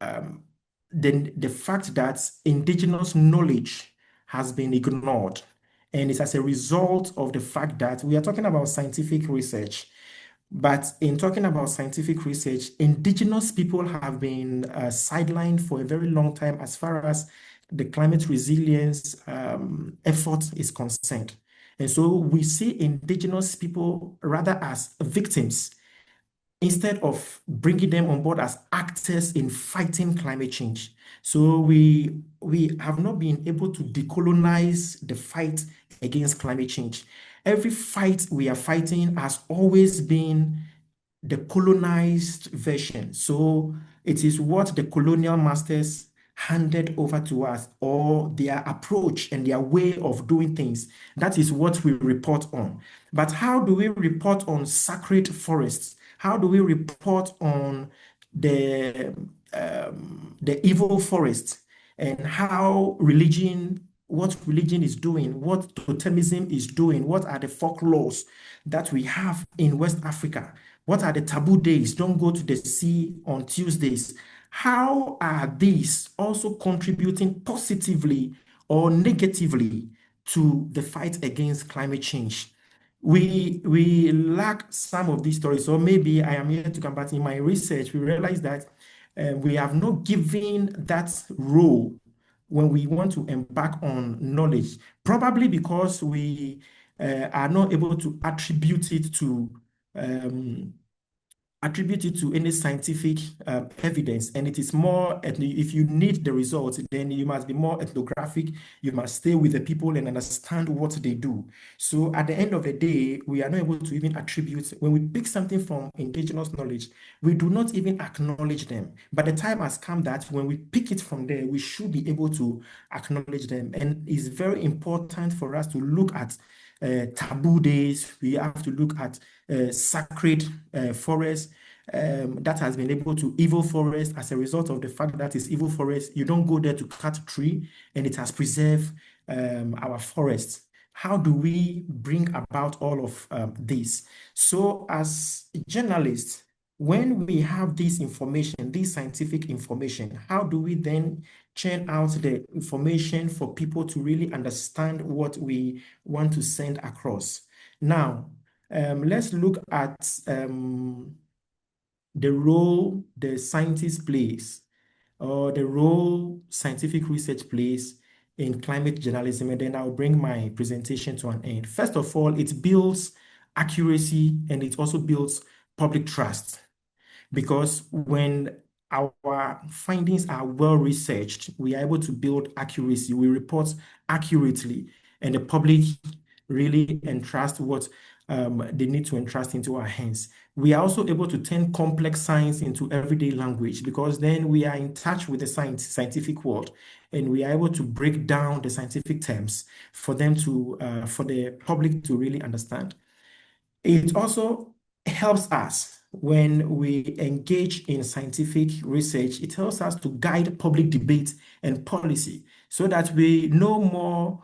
S6: fact that indigenous knowledge has been ignored. And it's as a result of the fact that we are talking about scientific research. But in talking about scientific research, indigenous people have been sidelined for a very long time as far as the climate resilience effort is concerned. And so we see indigenous people rather as victims instead of bringing them on board as actors in fighting climate change. So we have not been able to decolonize the fight against climate change. Every fight we are fighting has always been the colonized version. So it is what the colonial masters handed over to us, or their approach and their way of doing things. That is what we report on. But how do we report on sacred forests? How do we report on the evil forest, and how what religion is doing, what totemism is doing, what are the folklores that we have in West Africa? What are the taboo days? Don't go to the sea on Tuesdays. How are these also contributing positively or negatively to the fight against climate change? We lack some of these stories, or maybe I am here to come back in my research. We realize that we have not given that role when we want to embark on knowledge, probably because we are not able to attribute it to any scientific evidence. And it is more, if you need the results, then you must be more ethnographic. You must stay with the people and understand what they do. So at the end of the day, we are not able to even attribute, when we pick something from indigenous knowledge, we do not even acknowledge them. But the time has come that when we pick it from there, we should be able to acknowledge them. And it's very important for us to look at taboo days. We have to look at sacred forest that has been able to evil forest as a result of the fact that it's evil forest. You don't go there to cut a tree, and it has preserved our forests. How do we bring about all of this? So as journalists, when we have this information, this scientific information, how do we then churn out the information for people to really understand what we want to send across? Now, let's look at the role the scientist plays, or the role scientific research plays in climate journalism, and then I'll bring my presentation to an end. First of all, it builds accuracy, and it also builds public trust, because when our findings are well researched, we are able to build accuracy. We report accurately, and the public really entrust what they need to entrust into our hands. We are also able to turn complex science into everyday language, because then we are in touch with the scientific world, and we are able to break down the scientific terms for them to for the public to really understand. It also helps us when we engage in scientific research. It helps us to guide public debate and policy, so that we no more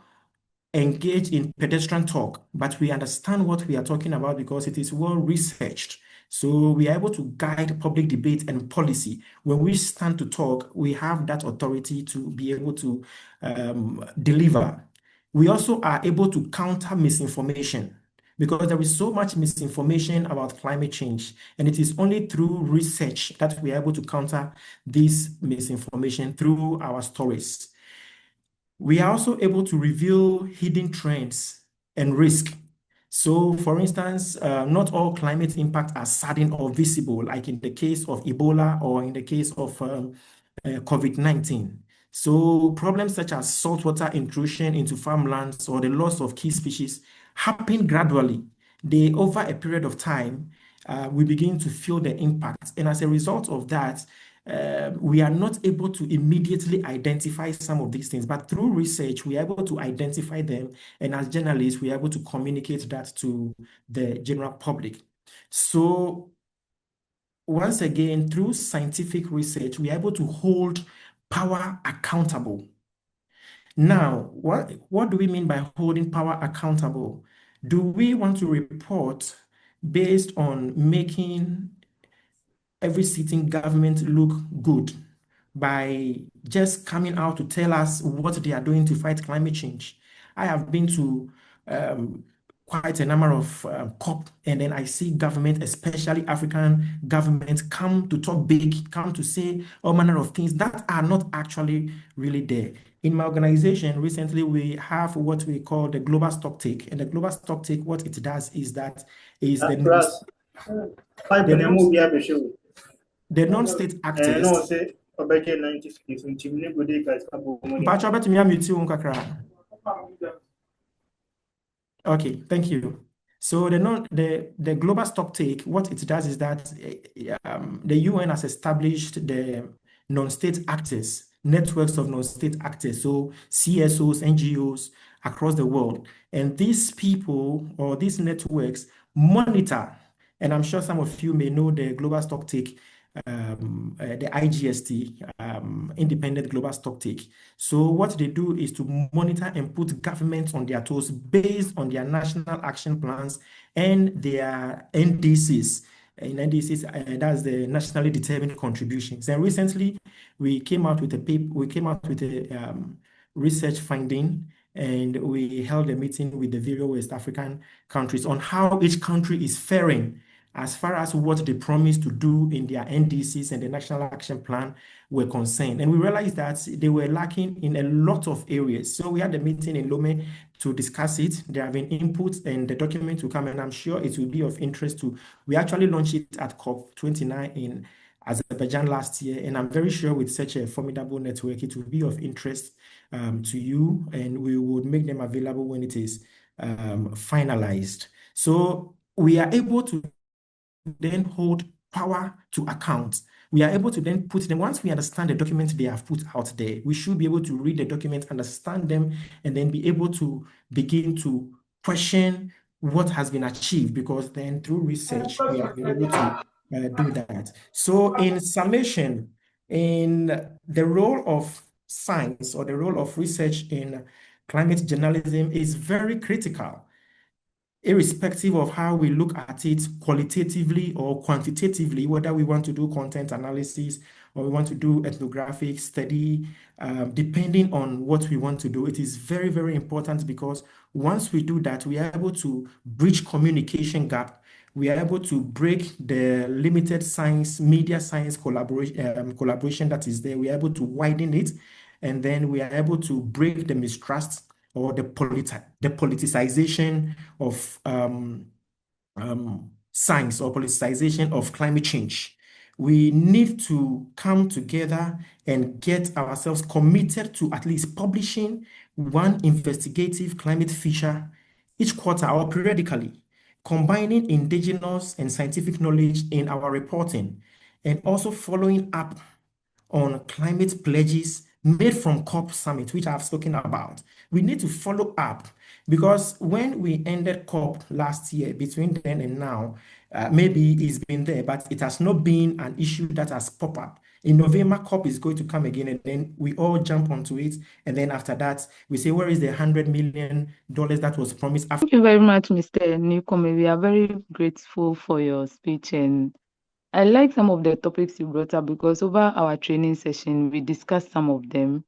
S6: engage in pedestrian talk, but we understand what we are talking about because it is well researched. So we are able to guide public debate and policy. When we stand to talk, we have that authority to be able to deliver. We also are able to counter misinformation. because there is so much misinformation about climate change, and it is only through research that we are able to counter this misinformation through our stories. We are also able to reveal hidden trends and risk. So, for instance, not all climate impacts are sudden or visible, like in the case of Ebola or in the case of COVID-19. So, problems such as saltwater intrusion into farmlands or the loss of key species happen gradually. Over a period of time, we begin to feel the impact. And as a result of that, we are not able to immediately identify some of these things, but through research, we are able to identify them. And as journalists, we are able to communicate that to the general public. So once again, through scientific research, we are able to hold power accountable. Now, what do we mean by holding power accountable? Do we want to report based on making every sitting government look good by just coming out to tell us what they are doing to fight climate change? I have been to quite a number of COP, and then I see government, especially African governments, come to talk big, come to say all manner of things that are not actually really there. In my organization, recently we have what we call the Global Stocktake, and the Global Stocktake, what it does is that is the non-state actors. Okay, thank you. So the Global Stocktake, what it does is that the UN has established the non-state actors, networks of non-state actors, so CSOs, NGOs across the world. And these people or these networks monitor, and I'm sure some of you may know the Global Stocktake, the IGST, Independent Global Stocktake. So what they do is to monitor and put governments on their toes based on their national action plans and their NDCs. In NDCs, that's the nationally determined contributions. And recently, we came out with a paper. We came out with a research finding, and we held a meeting with the various West African countries on how each country is faring as far as what they promised to do in their NDCs and the National Action Plan were concerned. And we realized that they were lacking in a lot of areas. So we had a meeting in Lome to discuss it. There have been inputs and the document will come, and I'm sure it will be of interest to, we actually launched it at COP29 in Azerbaijan last year. And I'm very sure with such a formidable network, it will be of interest to you, and we would make them available when it is finalized. So we are able to then hold power to account. We are able to then put them, once we understand the documents they have put out there, we should be able to read the documents, understand them, and then be able to begin to question what has been achieved, because then through research, we have been able to do that. So in summation, in the role of science or the role of research in climate journalism is very critical, irrespective of how we look at it qualitatively or quantitatively, whether we want to do content analysis or we want to do ethnographic study, depending on what we want to do. It is very, very important, because once we do that, we are able to bridge communication gap. We are able to break the limited science, media science collaboration that is there. We are able to widen it, and then we are able to break the mistrust or the politicization of science or politicization of climate change. We need to come together and get ourselves committed to at least publishing one investigative climate feature each quarter or periodically, combining indigenous and scientific knowledge in our reporting, and also following up on climate pledges made from COP Summit, which I've spoken about. We need to follow up, because when we ended COP last year, between then and now, maybe it's been there, but it has not been an issue that has popped up. In November, COP is going to come again, and then we all jump onto it. And then after that, we say, where is the $100 million that was promised?
S1: Thank you very much, Mr. Newcomer. We are very grateful for your speech, and I like some of the topics you brought up, because over our training session, we discussed some of them,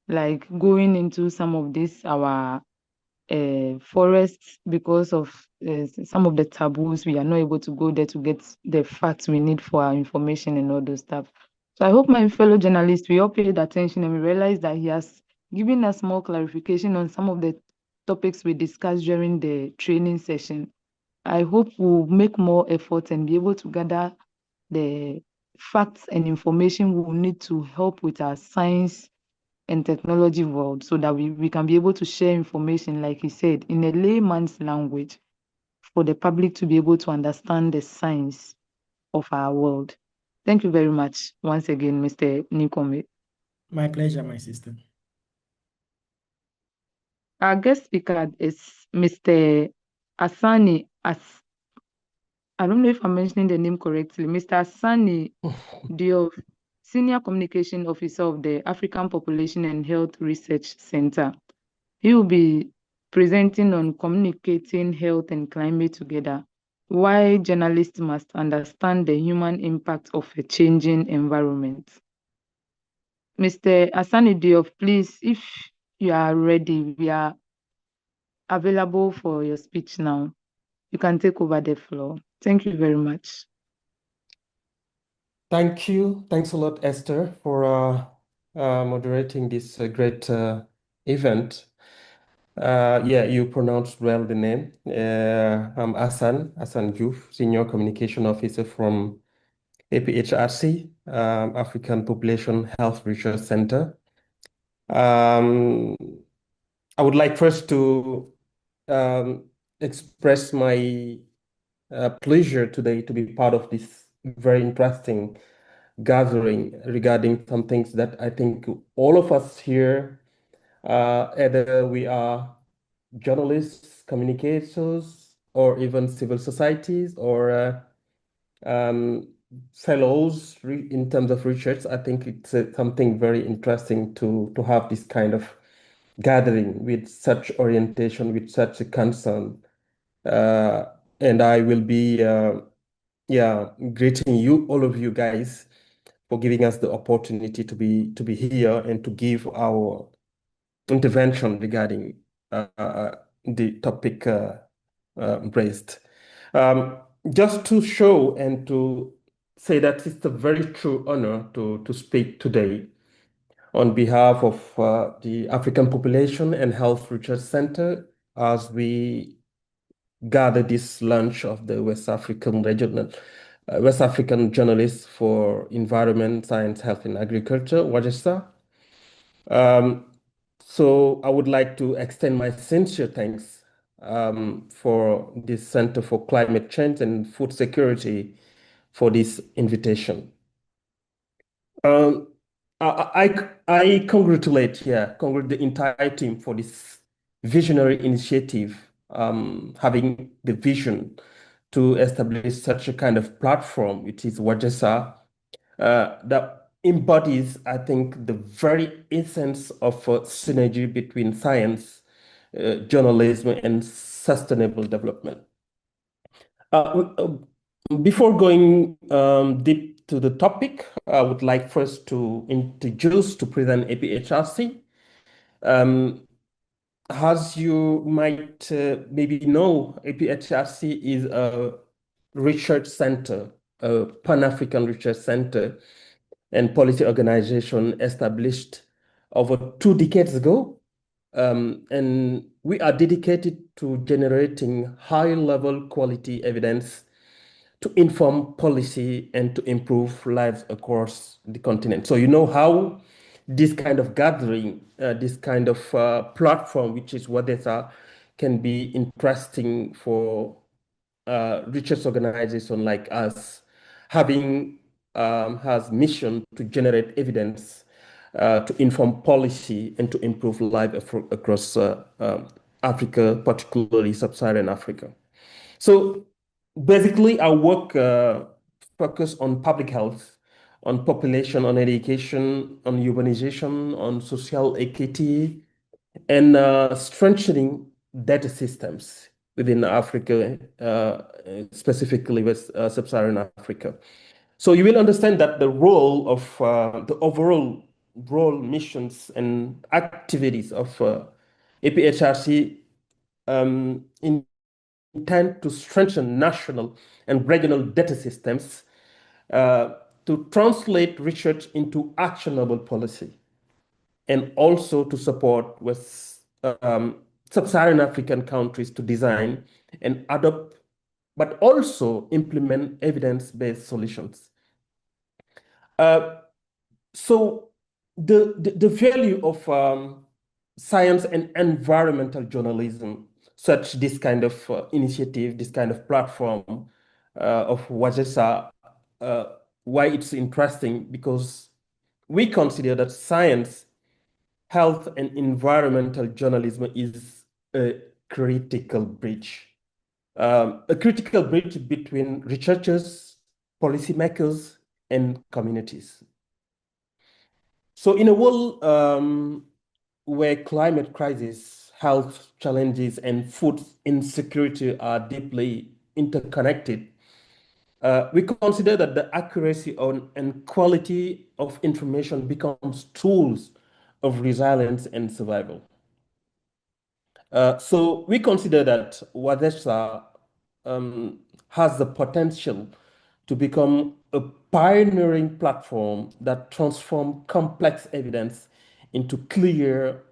S1: like going into some of this, our forests because of some of the taboos. We are not able to go there to get the facts we need for our information and all those stuff. So I hope my fellow journalists, we all paid attention and we realized that he has given us more clarification on some of the topics we discussed during the training session. I hope we'll make more efforts and be able to gather the facts and information we will need to help with our science and technology world so that we can be able to share information, like he said, in a layman's language for the public to be able to understand the science of our world. Thank you very much once again, Mr. Nikome.
S6: My pleasure, my sister.
S1: Our guest speaker is Mr. Asani I don't know if I'm mentioning the name correctly, Mr. Asani Diop, Senior Communication Officer of the African Population and Health Research Center. He will be presenting on communicating health and climate together, why journalists must understand the human impact of a changing environment. Mr. Asani Diop, please, if you are ready, we are available for your speech now. You can take over the floor. Thank you very much.
S7: Thank you. Thanks a lot, Esther, for moderating this great event. Yeah, you pronounced well the name. I'm Hassan Diouf, Senior Communication Officer from APHRC, African Population Health Research Center. I would like first to express my pleasure today to be part of this very interesting gathering regarding some things that I think all of us here, either we are journalists, communicators, or even civil societies, or fellows in terms of research, I think it's something very interesting to have this kind of gathering with such orientation, with such a concern. And I will be greeting you, all of you guys, for giving us the opportunity to be here and to give our intervention regarding the topic raised. Just to show and to say that it's a very true honor to speak today on behalf of the African Population and Health Research Center as we gather this launch of the West African Journalists for Environment, Science, Health and Agriculture, WAJESA. So I would like to extend my sincere thanks for this Center for Climate Change and Food Security for this invitation. I congratulate the entire team for this visionary initiative, having the vision to establish such a kind of platform, which is WAJESA, that embodies, I think, the very essence of synergy between science, journalism, and sustainable development. Before going deep to the topic, I would like first to present APHRC. As you might maybe know, APHRC is a research center, a Pan-African research center and policy organization established over 2 decades ago. And we are dedicated to generating high-level quality evidence to inform policy and to improve lives across the continent. So you know how this kind of gathering, this kind of platform, which is WAJESA, can be interesting for research organization like us, having has mission to generate evidence, to inform policy and to improve life across Africa, particularly sub-Saharan Africa. So basically, our work focus on public health, on population, on education, on urbanization, on social equity, and strengthening data systems within Africa, specifically with sub-Saharan Africa. So you will understand that the role of the overall role, missions, and activities of APHRC intend to strengthen national and regional data systems to translate research into actionable policy, and also to support with sub-Saharan African countries to design and adopt, but also implement evidence-based solutions. So the value of science and environmental journalism, such this kind of initiative, this kind of platform of Wajesha, why it's interesting, because we consider that science, health, and environmental journalism is a critical bridge. A critical bridge between researchers, policymakers, and communities. So in a world where climate crisis, health challenges, and food insecurity are deeply interconnected, we consider that the accuracy and quality of information becomes tools of resilience and survival. So we consider that Wajesha has the potential to become a pioneering platform that transforms complex evidence into clear,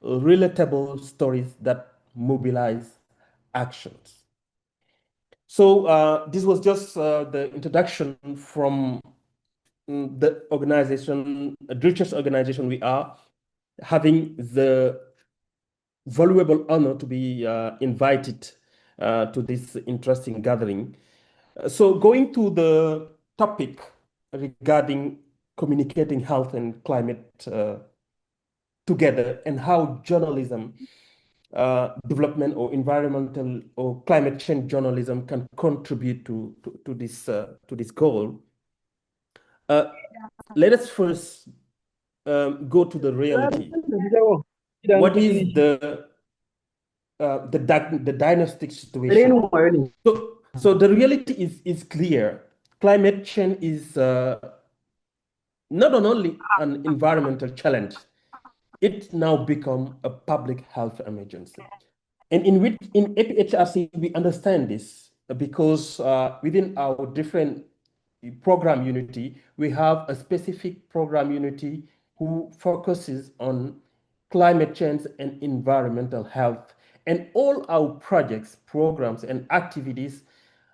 S7: relatable stories that mobilize actions. So this was just the introduction from the organization, a research organization we are, having the valuable honor to be invited to this interesting gathering. So going to the topic regarding communicating health and climate together, and how journalism development or environmental or climate change journalism can contribute to this goal. Let us first go to the reality. What is the diagnostic situation? So the reality is clear. Climate change is not only an environmental challenge, it now become a public health emergency. And in APHRC, we understand this because within our different program unity, we have a specific program unity who focuses on climate change and environmental health. And all our projects, programs, and activities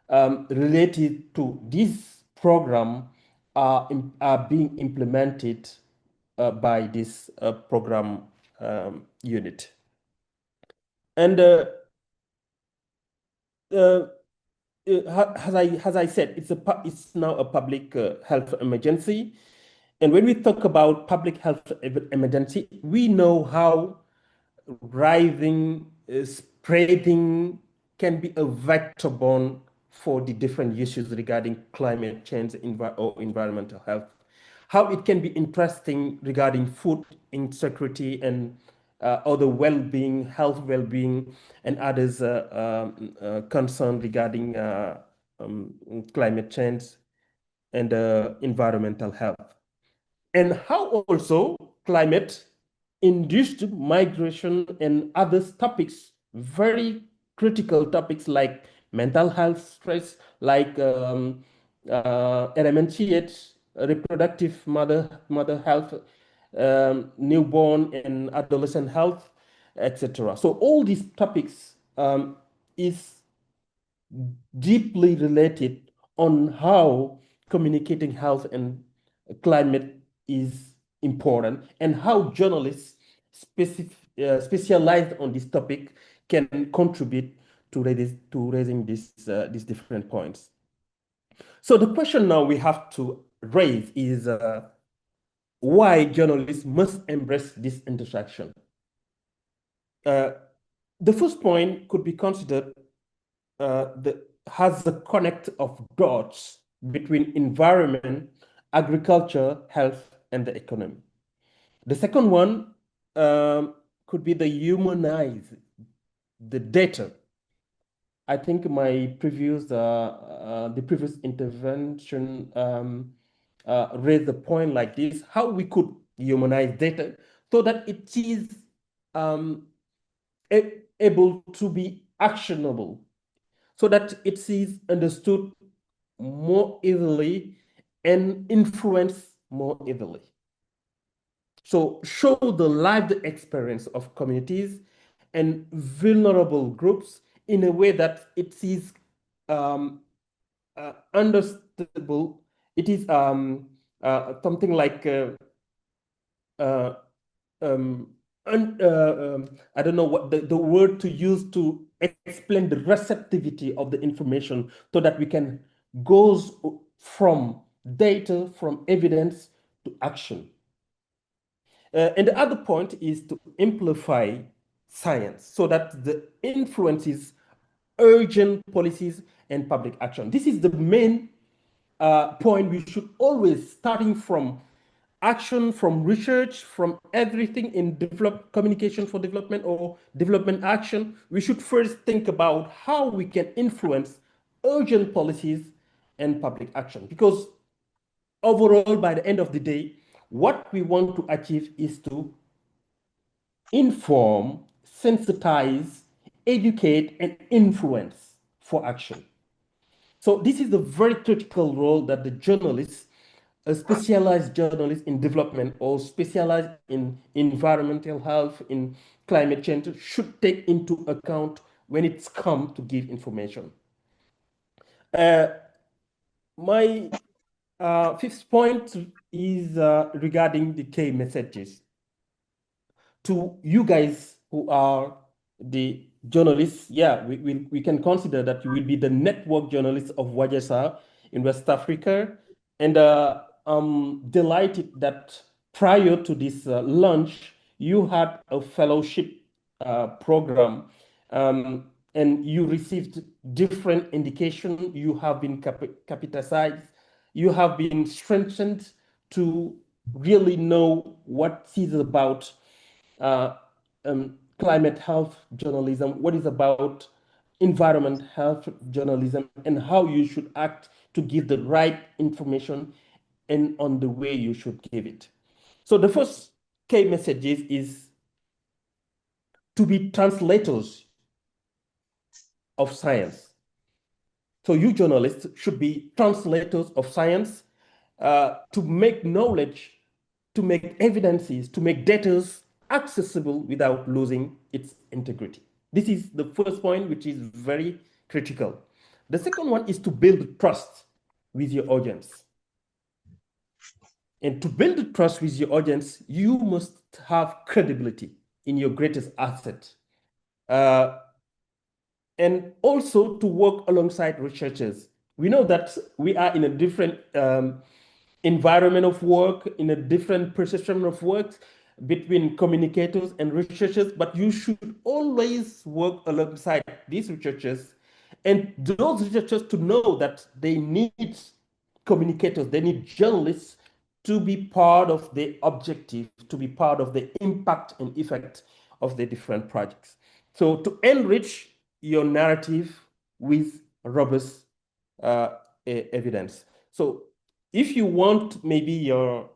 S7: related to this program are being implemented by this program unit. And as I said, it's now a public health emergency. And when we talk about public health emergency, we know how rising, spreading can be a vector borne for the different issues regarding climate change or environmental health. How it can be interesting regarding food insecurity and other well-being, health well-being, and others concerned regarding climate change and environmental health. And how also climate induced migration and other topics, very critical topics like mental health stress, like LMNCH, reproductive mother health, newborn and adolescent health, etc. So all these topics is deeply related on how communicating health and climate is important, and how journalists specialized on this topic can contribute to raising these different points. So the question now we have to raise is why journalists must embrace this intersection. The first point could be considered has the connect of dots between environment, agriculture, health, and the economy. The second one could be the humanize the data. I think my previous the previous intervention raised a point like this: how we could humanize data so that it is able to be actionable so that it is understood more easily and influenced more easily. So show the lived experience of communities and vulnerable groups in a way that it is understandable. It is something like I don't know what the word to use to explain the receptivity of the information so that we can go from data, from evidence to action. And the other point is to amplify science so that the influences urgent policies and public action. This is the main point we should always, starting from action, from research, from everything in communication for development or development action, we should first think about how we can influence urgent policies and public action. Because overall, by the end of the day, what we want to achieve is to inform, sensitize, educate, and influence for action. So this is the very critical role that the journalists, a specialized journalist in development or specialized in environmental health, in climate change, should take into account when it's come to give information. My fifth point is regarding the key messages. To you guys who are the journalists, yeah, we can consider that you will be the network journalists of Wajesha in West Africa. And I'm delighted that prior to this launch, you had a fellowship program and you received different indication. You have been capitalized, you have been strengthened to really know what is about climate health journalism, what is about environment health journalism, and how you should act to give the right information and on the way you should give it. So the first key message is to be translators of science. So you journalists should be translators of science to make knowledge, to make evidences, to make data accessible without losing its integrity. This is the first point, which is very critical. The second one is to build trust with your audience. And to build trust with your audience, you must have credibility in your greatest asset. And also to work alongside researchers. We know that we are in a different environment of work, in a different perception of work between communicators and researchers, but you should always work alongside these researchers and those researchers to know that they need communicators, they need journalists to be part of the objective, to be part of the impact and effect of the different projects. So to enrich your narrative with robust evidence. So if you want maybe your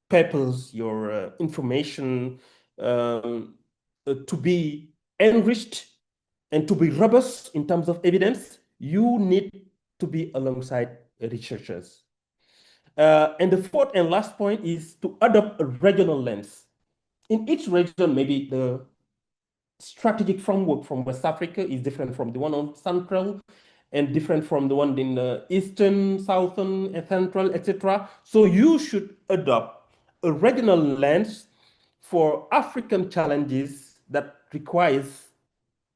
S7: papers, your information to be enriched and to be robust in terms of evidence, you need to be alongside researchers. And the fourth and last point is to adopt a regional lens. In each region, maybe the strategic framework from West Africa is different from the one on Central and different from the one in the Eastern, Southern, and Central, etc. So you should adopt a regional lens for African challenges that requires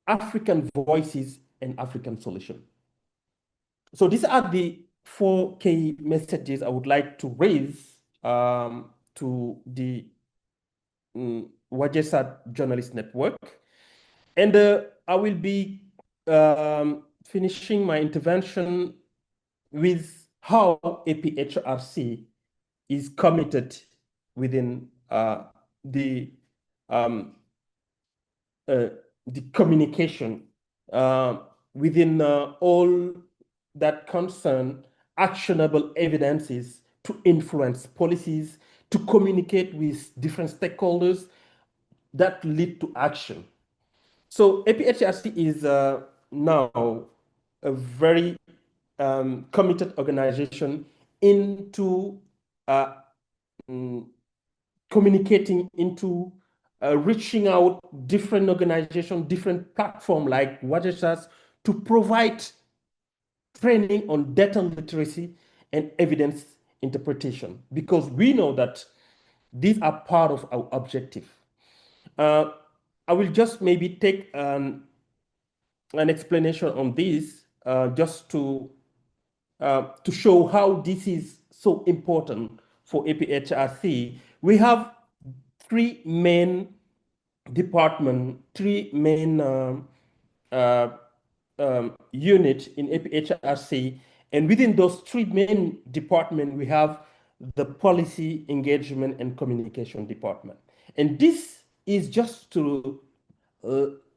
S7: African voices and African solutions. So these are the 4 key messages I would like to raise to the Wajesha Journalist Network. And I will be finishing my intervention with how APHRC is committed within the communication within all that concern actionable evidences to influence policies, to communicate with different stakeholders that lead to action. So APHRC is now a very committed organization into communicating, into reaching out different organizations, different platforms like Wajesha's to provide training on data literacy and evidence interpretation, because we know that these are part of our objective. I will just maybe take an explanation on this just to show how this is so important for APHRC. We have three main departments, three main unit in APHRC, and within those three main departments, we have the policy, engagement, and communication department. And this is just to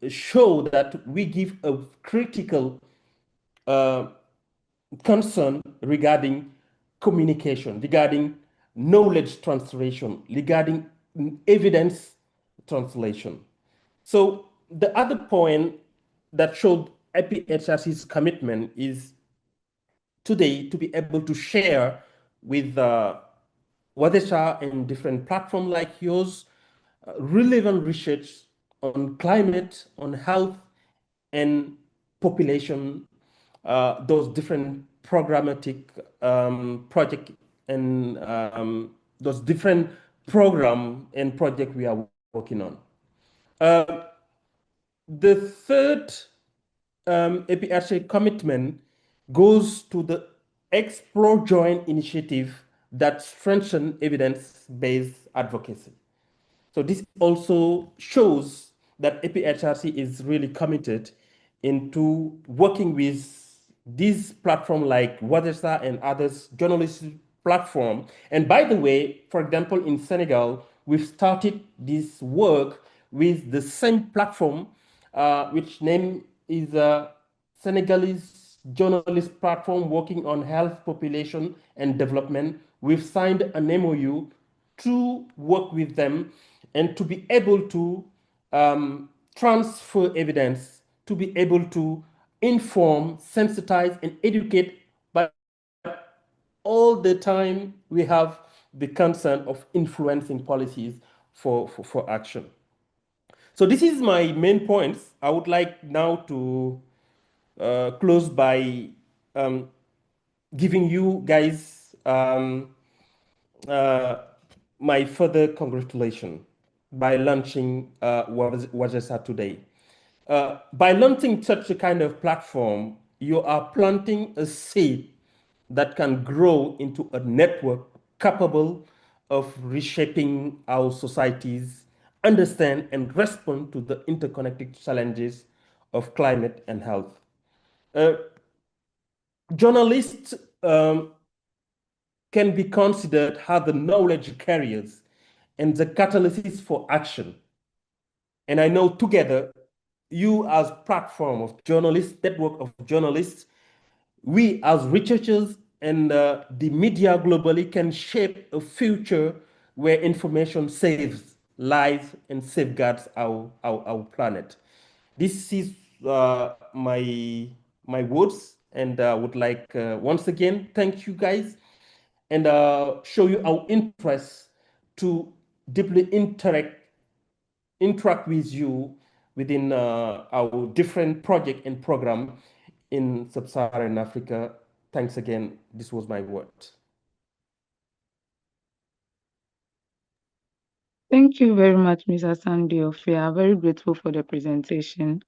S7: show that we give a critical concern regarding communication, regarding knowledge translation, regarding evidence translation. So the other point that showed APHRC's commitment is today to be able to share with Wajesha and different platforms like yours relevant research on climate, on health, and population, those different programmatic project and those different program and project we are working on. The third APHRC commitment goes to the Explore Joint initiative that strengthens evidence-based advocacy. So this also shows that APHRC is really committed into working with these platforms like Wajesha and others, journalist platform. And by the way, for example, in Senegal, we've started this work with the same platform, which name is Senegalese journalist platform working on health, population, and development. We've signed an MOU to work with them and to be able to transfer evidence, to be able to inform, sensitize, and educate. But all the time we have the concern of influencing policies for action. So this is my main points. I would like now to close by giving you guys my further congratulations by launching Wajesha today. By launching such a kind of platform, you are planting a seed that can grow into a network capable of reshaping our societies, understand and respond to the interconnected challenges of climate and health. Journalists can be considered as the knowledge carriers and the catalysts for action. And I know together, you as platform of journalists, network of journalists, we as researchers and the media globally can shape a future where information saves lives and safeguards our planet. This is my words, and I would like once again thank you guys and show you our interest to deeply interact with you within our different project and program in Sub-Saharan Africa. Thanks again. This was my word.
S1: Thank you very much, Mr. Sandiof. We are very grateful for the presentation.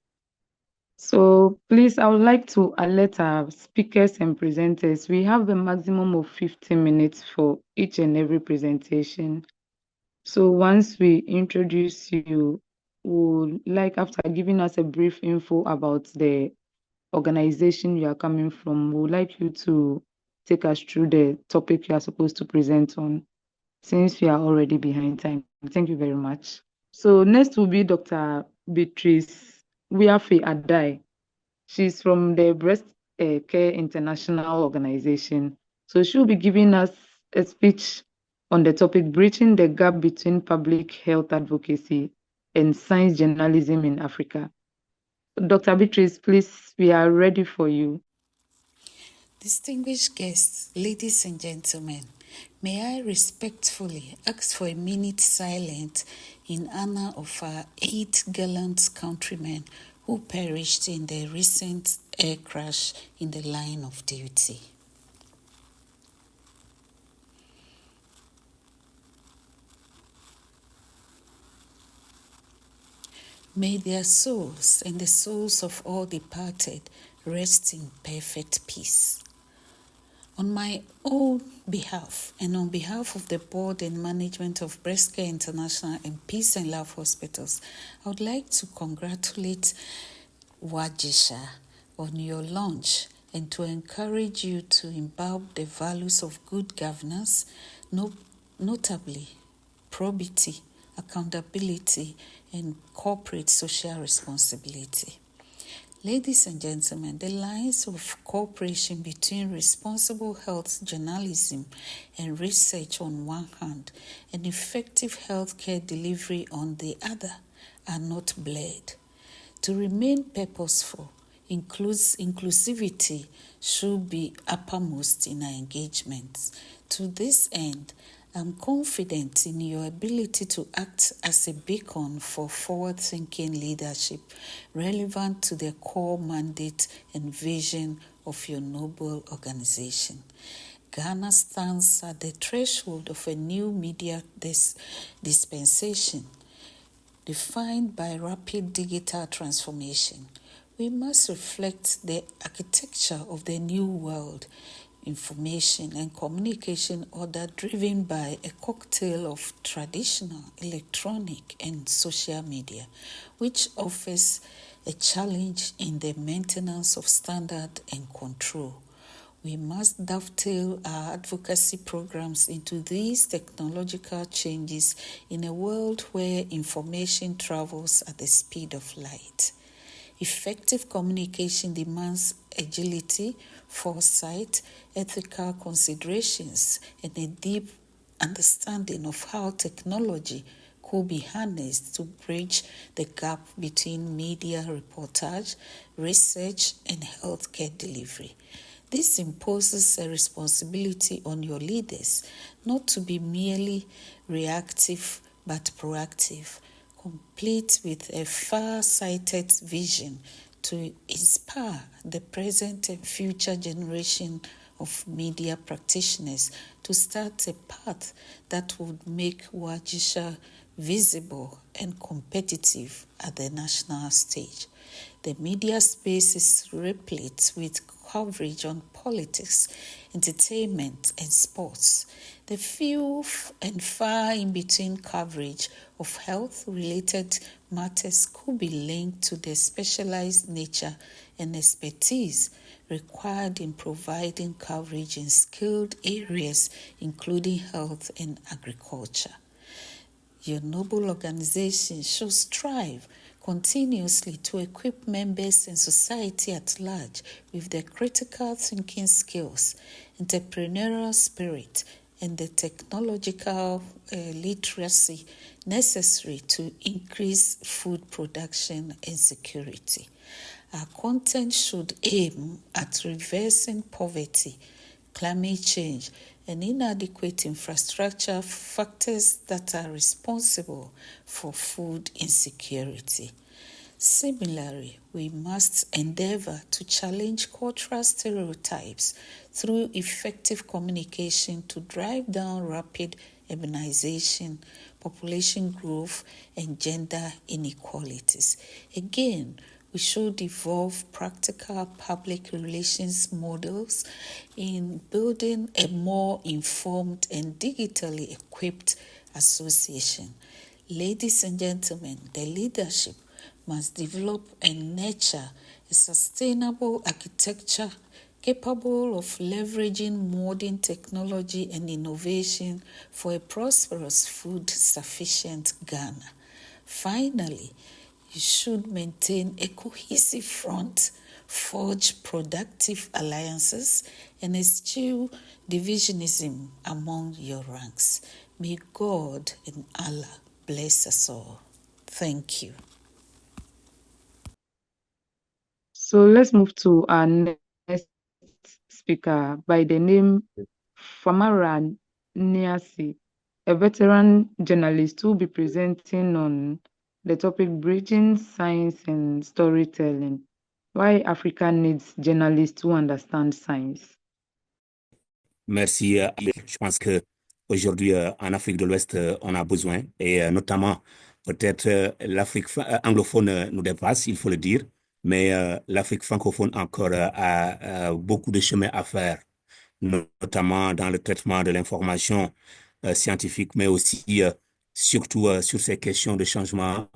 S1: So please, I would like to alert our speakers and presenters. We have a maximum of 15 minutes for each and every presentation. So once we introduce you, we'll like, after giving us a brief info about the organization you are coming from, we would like you to take us through the topic you are supposed to present on, since we are already behind time. Thank you very much. So next will be Dr. Beatrice Wiafe Adai. She's from the Breast Care International Organization. So she'll be giving us a speech on the topic, Bridging the Gap Between Public Health Advocacy and Science Journalism in Africa. Dr. Beatrice, please, we are ready for you.
S8: Distinguished guests, ladies and gentlemen, may I respectfully ask for a minute silence in honor of our 8 gallant countrymen who perished in the recent air crash in the line of duty. May their souls and the souls of all departed rest in perfect peace. On my own behalf and on behalf of the board and management of Breast Care International and Peace and Love Hospitals, I would like to congratulate Wajesha on your launch and to encourage you to imbibe the values of good governance, notably probity, accountability, and corporate social responsibility. Ladies and gentlemen, the lines of cooperation between responsible health journalism and research on one hand and effective healthcare delivery on the other are not blurred. To remain purposeful, inclusivity should be uppermost in our engagements. To this end, I'm confident in your ability to act as a beacon for forward-thinking leadership relevant to the core mandate and vision of your noble organization. Ghana stands at the threshold of a new media dispensation defined by rapid digital transformation. We must reflect the architecture of the new world, information and communication order driven by a cocktail of traditional, electronic, and social media, which offers a challenge in the maintenance of standard and control. We must dovetail our advocacy programs into these technological changes in a world where information travels at the speed of light. Effective communication demands agility, foresight, ethical considerations, and a deep understanding of how technology could be harnessed to bridge the gap between media reportage, research, and healthcare delivery. This imposes a responsibility on your leaders not to be merely reactive but proactive, complete with a far-sighted vision to inspire the present and future generation of media practitioners to start a path that would make Wajesha visible and competitive at the national stage. The media space is replete with coverage on politics, entertainment, and sports. The few and far in between coverage of health-related matters could be linked to the specialized nature and expertise required in providing coverage in skilled areas, including health and agriculture. Your noble organization should strive continuously to equip members and society at large with the critical thinking skills, entrepreneurial spirit, and the technological literacy necessary to increase food production and security. Our content should aim at reversing poverty, climate change, and inadequate infrastructure factors that are responsible for food insecurity. Similarly, we must endeavor to challenge cultural stereotypes through effective communication to drive down rapid urbanization, population growth, and gender inequalities. Again, we should evolve practical public relations models in building a more informed and digitally equipped association. Ladies and gentlemen, the leadership must develop and nurture a sustainable architecture capable of leveraging modern technology and innovation for a prosperous food-sufficient Ghana. Finally, you should maintain a cohesive front, forge productive alliances, and eschew divisionism among your ranks. May God and Allah bless us all. Thank you.
S1: So let's move to our next speaker by the name Famara Niasi, a veteran journalist who will be presenting on the topic Bridging Science and Storytelling. Why Africa needs journalists who understand science.
S9: Merci. Je pense que aujourd'hui en Afrique de l'Ouest, on a besoin, et notamment peut-être l'Afrique anglophone nous dépasse, il faut le dire, mais l'Afrique francophone encore a beaucoup de chemin à faire, notamment dans le traitement de l'information scientifique, mais aussi surtout sur ces questions de changement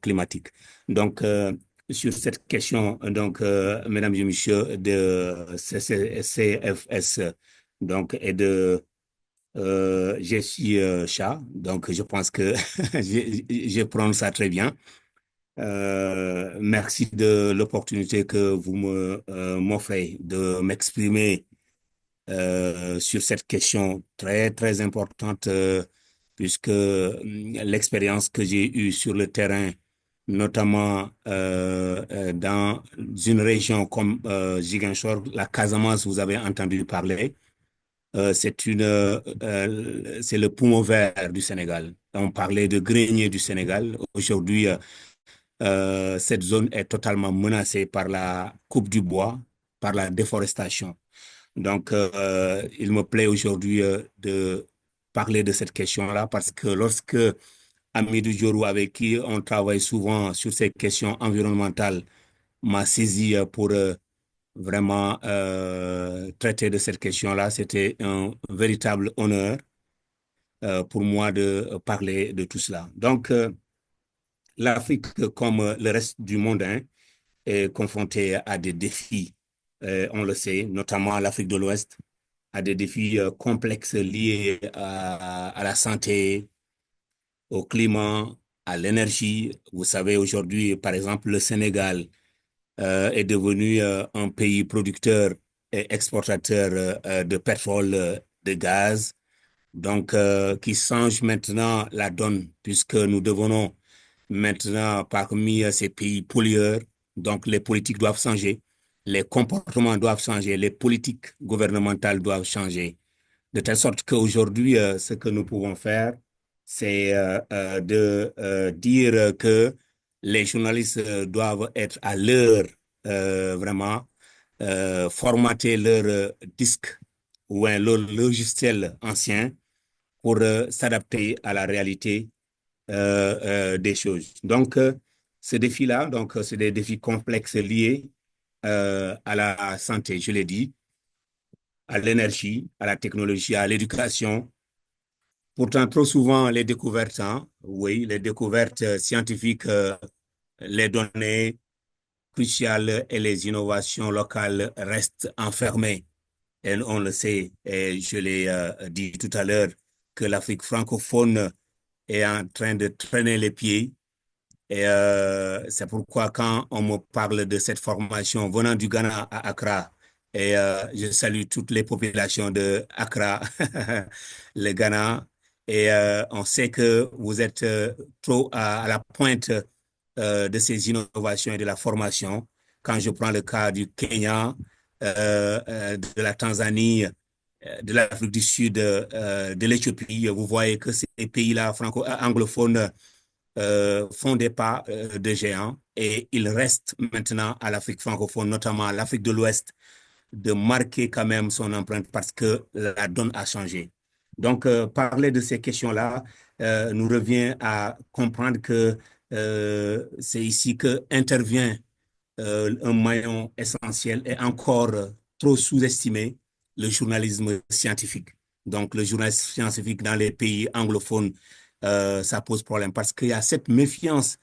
S9: climatique. Donc, sur cette question, donc, mesdames et messieurs de CCCFS, donc, et de GJESHA, donc je pense que je prononce ça très bien. Merci de l'opportunité que vous m'offrez de m'exprimer sur cette question très, très importante, puisque l'expérience que j'ai eue sur le terrain, notamment dans une région comme Ziguinchor, la Casamance, vous avez entendu parler, c'est le poumon vert du Sénégal. On parlait de grenier du Sénégal. Aujourd'hui, cette zone est totalement menacée par la coupe du bois, par la déforestation. Donc, il me plaît aujourd'hui de parler de cette question-là parce que lorsque Amidou Diorou, avec qui on travaille souvent sur ces questions environnementales, m'a saisi pour vraiment traiter de cette question-là, c'était un véritable honneur pour moi de parler de tout cela. Donc, l'Afrique, comme le reste du monde, hein, est confrontée à des défis, on le sait, notamment l'Afrique de l'Ouest, à des défis complexes liés à la santé, au climat, à l'énergie. Vous savez, aujourd'hui, par exemple, le Sénégal est devenu un pays producteur et exportateur de pétrole, de gaz, donc qui change maintenant la donne, puisque nous devenons maintenant parmi ces pays pollueurs. Donc les politiques doivent changer, les comportements doivent changer, les politiques gouvernementales doivent changer. De telle sorte qu'aujourd'hui, ce que nous pouvons faire, c'est de dire que les journalistes doivent être à l'heure, vraiment, formater leur disque ou leur logiciel ancien pour s'adapter à la réalité des choses. Donc, ces défis-là, donc, c'est des défis complexes liés à la santé, je l'ai dit, à l'énergie, à la technologie, à l'éducation. Pourtant, trop souvent, les découvertes, hein, oui, les découvertes scientifiques, les données cruciales et les innovations locales restent enfermées. Et on le sait, et je l'ai dit tout à l'heure, que l'Afrique francophone est en train de traîner les pieds. Et c'est pourquoi quand on me parle de cette formation venant du Ghana à Accra, et je salue toutes les populations de Accra, le Ghana, et on sait que vous êtes trop à la pointe de ces innovations et de la formation. Quand je prends le cas du Kenya, de la Tanzanie, de l'Afrique du Sud, de l'Éthiopie, vous voyez que ces pays-là anglophones font des pas de géants et il reste maintenant à l'Afrique francophone, notamment à l'Afrique de l'Ouest, de marquer quand même son empreinte parce que la donne a changé. Donc, parler de ces questions-là nous revient à comprendre que c'est ici que intervient un maillon essentiel et encore trop sous-estimé, le journalisme scientifique. Donc, le journalisme scientifique dans les pays anglophones, ça pose problème parce qu'il y a cette méfiance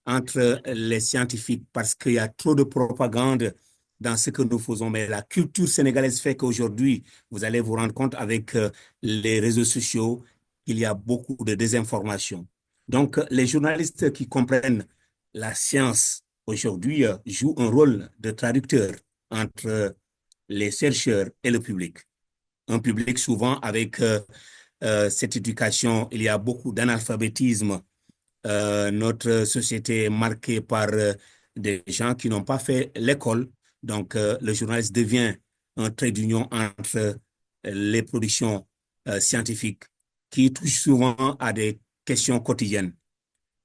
S9: entre les scientifiques parce qu'il y a trop de propagande dans ce que nous faisons. Mais la culture sénégalaise fait qu'aujourd'hui, vous allez vous rendre compte avec les réseaux sociaux qu'il y a beaucoup de désinformation. Donc, les journalistes qui comprennent la science aujourd'hui jouent un rôle de traducteur entre les chercheurs et le public. Un public souvent avec cette éducation, il y a beaucoup d'analphabétisme. Notre société est marquée par des gens qui n'ont pas fait l'école. Donc, le journaliste devient un trait d'union entre les productions scientifiques qui touchent souvent à des questions quotidiennes.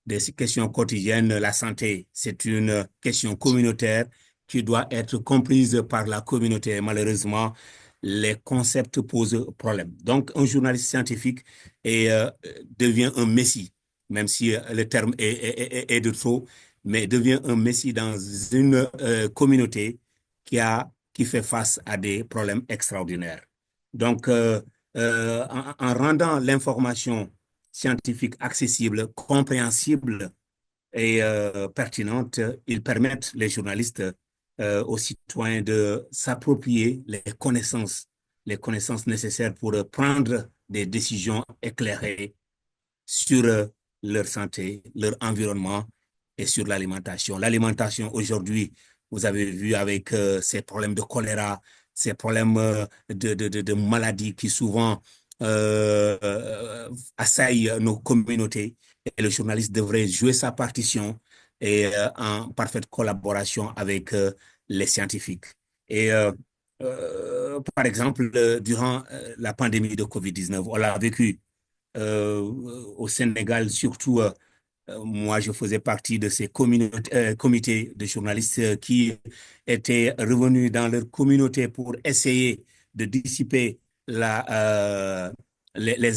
S9: Des questions quotidiennes, la santé, c'est une question communautaire qui doit être comprise par la communauté. Malheureusement, les concepts posent problème. Donc, un journaliste scientifique devient un messie, même si le terme est de trop, mais devient un messie dans une communauté qui fait face à des problèmes extraordinaires. Donc, en rendant l'information scientifique accessible, compréhensible et pertinente, ils permettent les journalistes aux citoyens de s'approprier les connaissances nécessaires pour prendre des décisions éclairées sur leur santé, leur environnement et sur l'alimentation. L'alimentation aujourd'hui, vous avez vu avec ces problèmes de choléra, ces problèmes de maladies qui souvent assaillent nos communautés. Et le journaliste devrait jouer sa partition et en parfaite collaboration avec les scientifiques. Et par exemple, durant la pandémie de COVID-19, on l'a vécu au Sénégal, surtout, moi, je faisais partie de ces comités de journalistes qui étaient revenus dans leur communauté pour essayer de dissiper les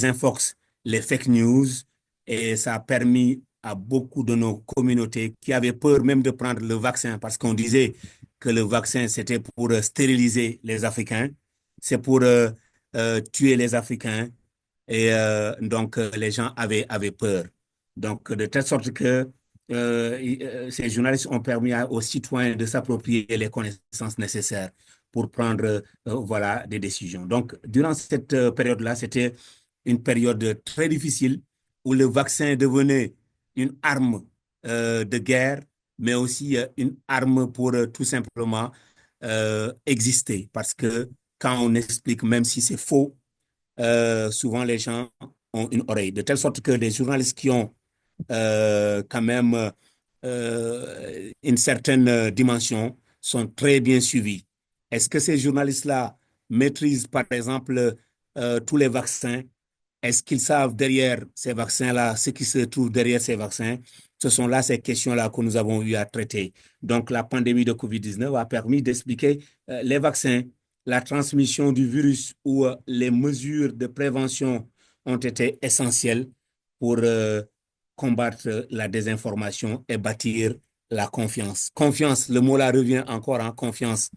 S9: infox, les fake news, et ça a permis à beaucoup de nos communautés qui avaient peur même de prendre le vaccin parce qu'on disait que le vaccin, c'était pour stériliser les Africains, c'est pour tuer les Africains. Et donc, les gens avaient peur. Donc, de telle sorte que ces journalistes ont permis aux citoyens de s'approprier les connaissances nécessaires pour prendre voilà, des décisions. Donc, durant cette période-là, c'était une période très difficile où le vaccin devenait une arme de guerre, mais aussi une arme pour tout simplement exister. Parce que quand on explique, même si c'est faux, souvent les gens ont une oreille. De telle sorte que les journalistes qui ont quand même une certaine dimension sont très bien suivis. Est-ce que ces journalistes-là maîtrisent, par exemple, tous les vaccins? Est-ce qu'ils savent derrière ces vaccins-là, ce qui se trouve derrière ces vaccins? Ce sont là ces questions-là que nous avons eu à traiter. Donc, la pandémie de COVID-19 a permis d'expliquer les vaccins, la transmission du virus où les mesures de prévention ont été essentielles pour combattre la désinformation et bâtir la confiance. Confiance, le mot là revient encore en confiance.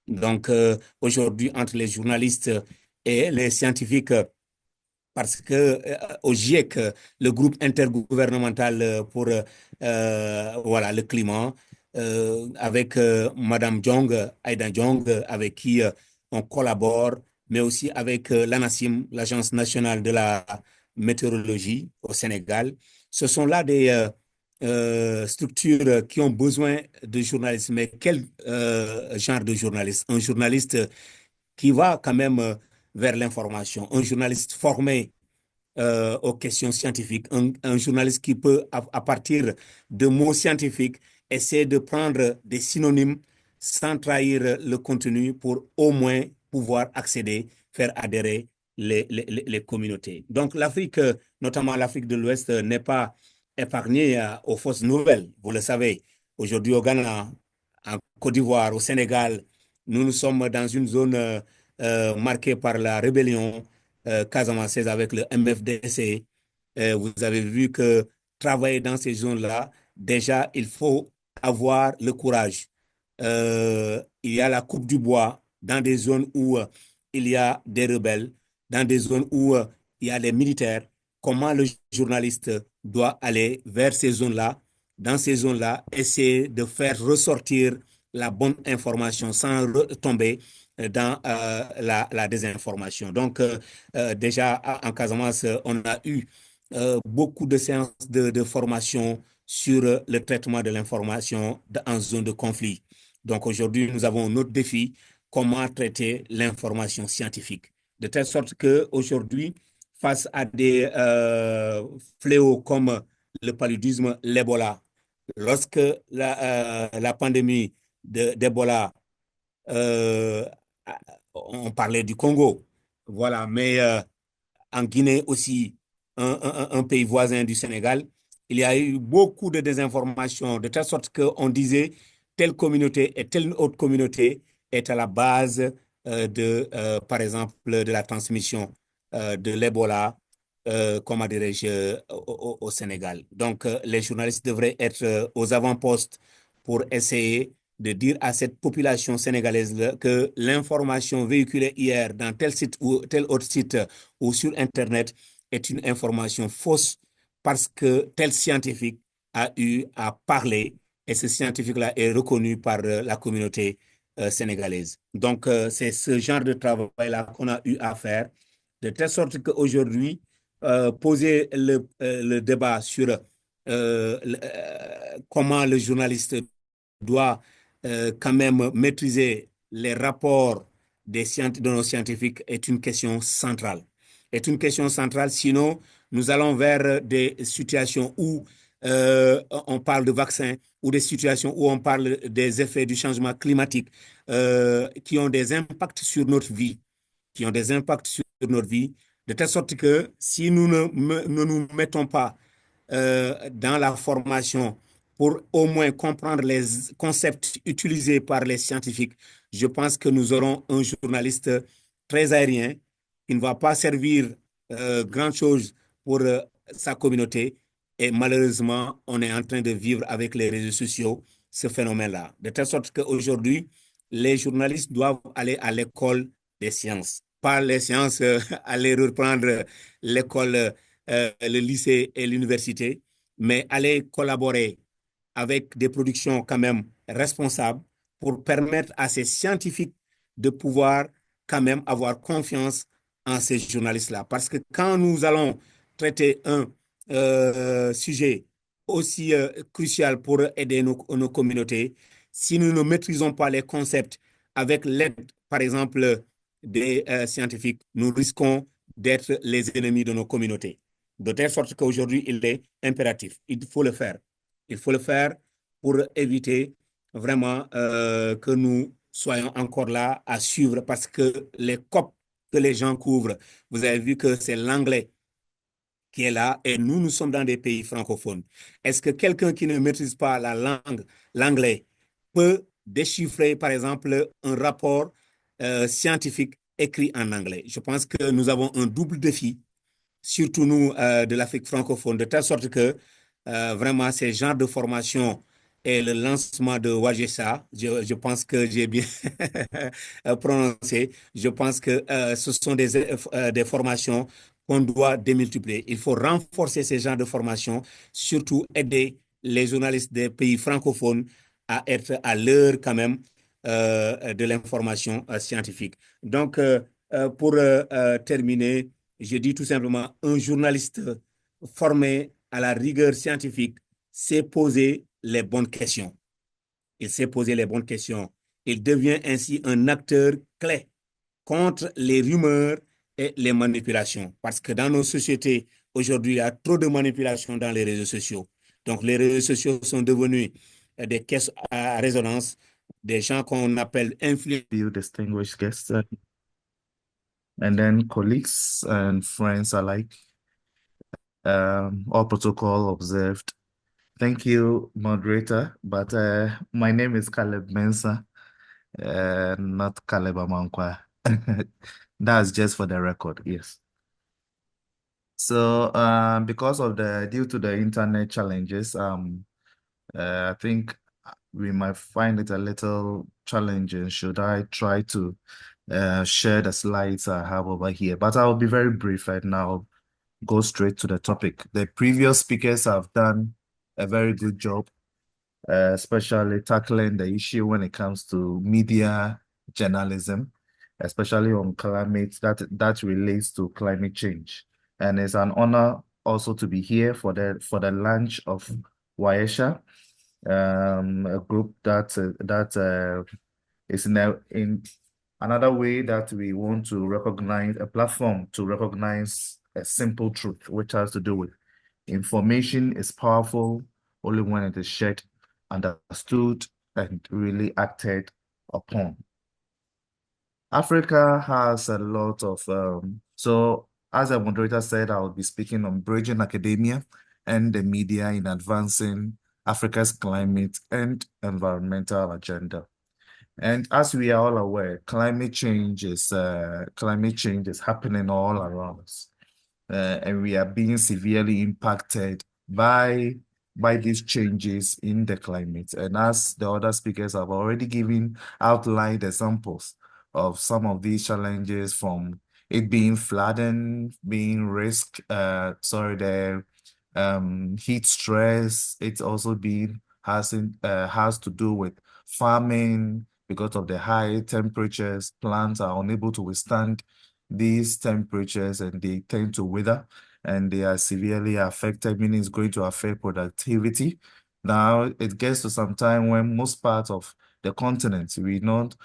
S9: Donc, aujourd'hui, entre les journalistes et les scientifiques, parce que au GIEC, le groupe intergouvernemental pour voilà, le climat, avec Madame Jong, Aïda Jong, avec qui on collabore, mais aussi avec l'ANACIM, l'Agence nationale de la météorologie au Sénégal. Ce sont là des structures qui ont besoin de journalistes. Mais quel genre de journaliste? Un journaliste qui va quand même vers l'information, un journaliste formé aux questions scientifiques, un journaliste qui peut, à partir de mots scientifiques, essayer de prendre des synonymes sans trahir le contenu pour au moins pouvoir accéder, faire adhérer les communautés. Donc l'Afrique, notamment l'Afrique de l'Ouest, n'est pas épargnée aux fausses nouvelles, vous le savez. Aujourd'hui au Ghana, en Côte d'Ivoire, au Sénégal, nous sommes dans une zone marquée par la rébellion casamançaise avec le MFDC. Vous avez vu que travailler dans ces zones-là, déjà, il faut avoir le courage. Il y a la coupe du bois dans des zones où il y a des rebelles, dans des zones où il y a des militaires. Comment le journaliste doit aller vers ces zones-là, dans ces zones-là, essayer de faire ressortir la bonne information sans tomber dans la désinformation. Donc, déjà, en Casamance, on a eu beaucoup de séances de formation sur le traitement de l'information en zone de conflit. Donc, aujourd'hui, nous avons notre défi, comment traiter l'information scientifique. De telle sorte qu'aujourd'hui, face à des fléaux comme le paludisme, l'Ebola, lorsque la pandémie d'Ebola, on parlait du Congo, voilà, mais en Guinée aussi, un pays voisin du Sénégal, il y a eu beaucoup de désinformation, de telle sorte qu'on disait telle communauté et telle autre communauté est à la base par exemple, de la transmission de l'Ebola, comment dirais-je, au Sénégal. Donc, les journalistes devraient être aux avant-postes pour essayer de dire à cette population sénégalaise que l'information véhiculée hier dans tel site ou tel autre site ou sur Internet est une information fausse parce que tel scientifique a eu à parler et ce scientifique-là est reconnu par la communauté sénégalaise. Donc, c'est ce genre de travail-là qu'on a eu à faire, de telle sorte qu'aujourd'hui, poser le débat sur comment le journaliste doit quand même maîtriser les rapports de nos scientifiques est une question centrale. Est une question centrale, sinon nous allons vers des situations où on parle de vaccins ou des situations où on parle des effets du changement climatique qui ont des impacts sur notre vie, de telle sorte que si nous ne nous mettons pas dans la formation pour au moins comprendre les concepts utilisés par les scientifiques, je pense que nous aurons un journaliste très aérien qui ne va pas servir grand chose pour sa communauté. Et malheureusement, on est en train de vivre avec les réseaux sociaux ce phénomène-là. De telle sorte qu'aujourd'hui, les journalistes doivent aller à l'école des sciences. Pas les sciences, aller reprendre l'école, le lycée et l'université, mais aller collaborer avec des productions quand même responsables pour permettre à ces scientifiques de pouvoir quand même avoir confiance en ces journalistes-là. Parce que quand nous allons traiter un sujet aussi crucial pour aider nos communautés, si nous ne maîtrisons pas les concepts avec l'aide, par exemple, des scientifiques, nous risquons d'être les ennemis de nos communautés. De telle sorte qu'aujourd'hui, il est impératif. Il faut le faire. Il faut le faire pour éviter vraiment que nous soyons encore là à suivre parce que les COP que les gens couvrent, vous avez vu que c'est l'anglais qui est là et nous sommes dans des pays francophones. Est-ce que quelqu'un qui ne maîtrise pas la langue, l'anglais, peut déchiffrer, par exemple, un rapport scientifique écrit en anglais? Je pense que nous avons un double défi, surtout nous de l'Afrique francophone, de telle sorte que vraiment ces genres de formation et le lancement de Wajesha, je pense que j'ai bien prononcé, je pense que ce sont des formations qu'on doit démultiplier. Il faut renforcer ces genres de formations, surtout aider les journalistes des pays francophones à être à l'heure quand même de l'information scientifique. Donc, pour terminer, je dis tout simplement, un journaliste formé à la rigueur scientifique sait poser les bonnes questions. Il sait poser les bonnes questions. Il devient ainsi un acteur clé contre les rumeurs et les manipulations. Parce que dans nos sociétés, aujourd'hui, il y a trop de manipulations dans les réseaux sociaux. Donc, les réseaux sociaux sont devenus des caisses à résonance, des gens qu'on appelle influenceurs.
S10: Distinguished guests, and then colleagues and friends alike. All protocol observed. Thank you, moderator. But my name is Caleb Mensah, not Caleb Amankwa. That's just for the record, yes. So because of due to the internet challenges, I think we might find it a little challenging should I try to share the slides I have over here. But I'll be very brief right now. Go straight to the topic. The previous speakers have done a very good job, especially tackling the issue when it comes to media journalism, especially on climate that relates to climate change. And it's an honor also to be here for the launch of Wajesha, a group that is now in another way that we want to recognize a platform to recognize a simple truth, which has to do with information is powerful, only when it is shared, understood, and really acted upon. Africa has a lot of, so as the moderator said, I will be speaking on bridging academia and the media in advancing Africa's climate and environmental agenda. And as we are all aware, climate change is happening all around us. And we are being severely impacted by these changes in the climate. And as the other speakers have already outlined examples of some of these challenges, from it being flooding, being the heat stress. It's also has to do with farming because of the high temperatures. Plants are unable to withstand these temperatures and they tend to wither and they are severely affected, meaning it's going to affect productivity. Now it gets to some time when most parts of the continent, we not,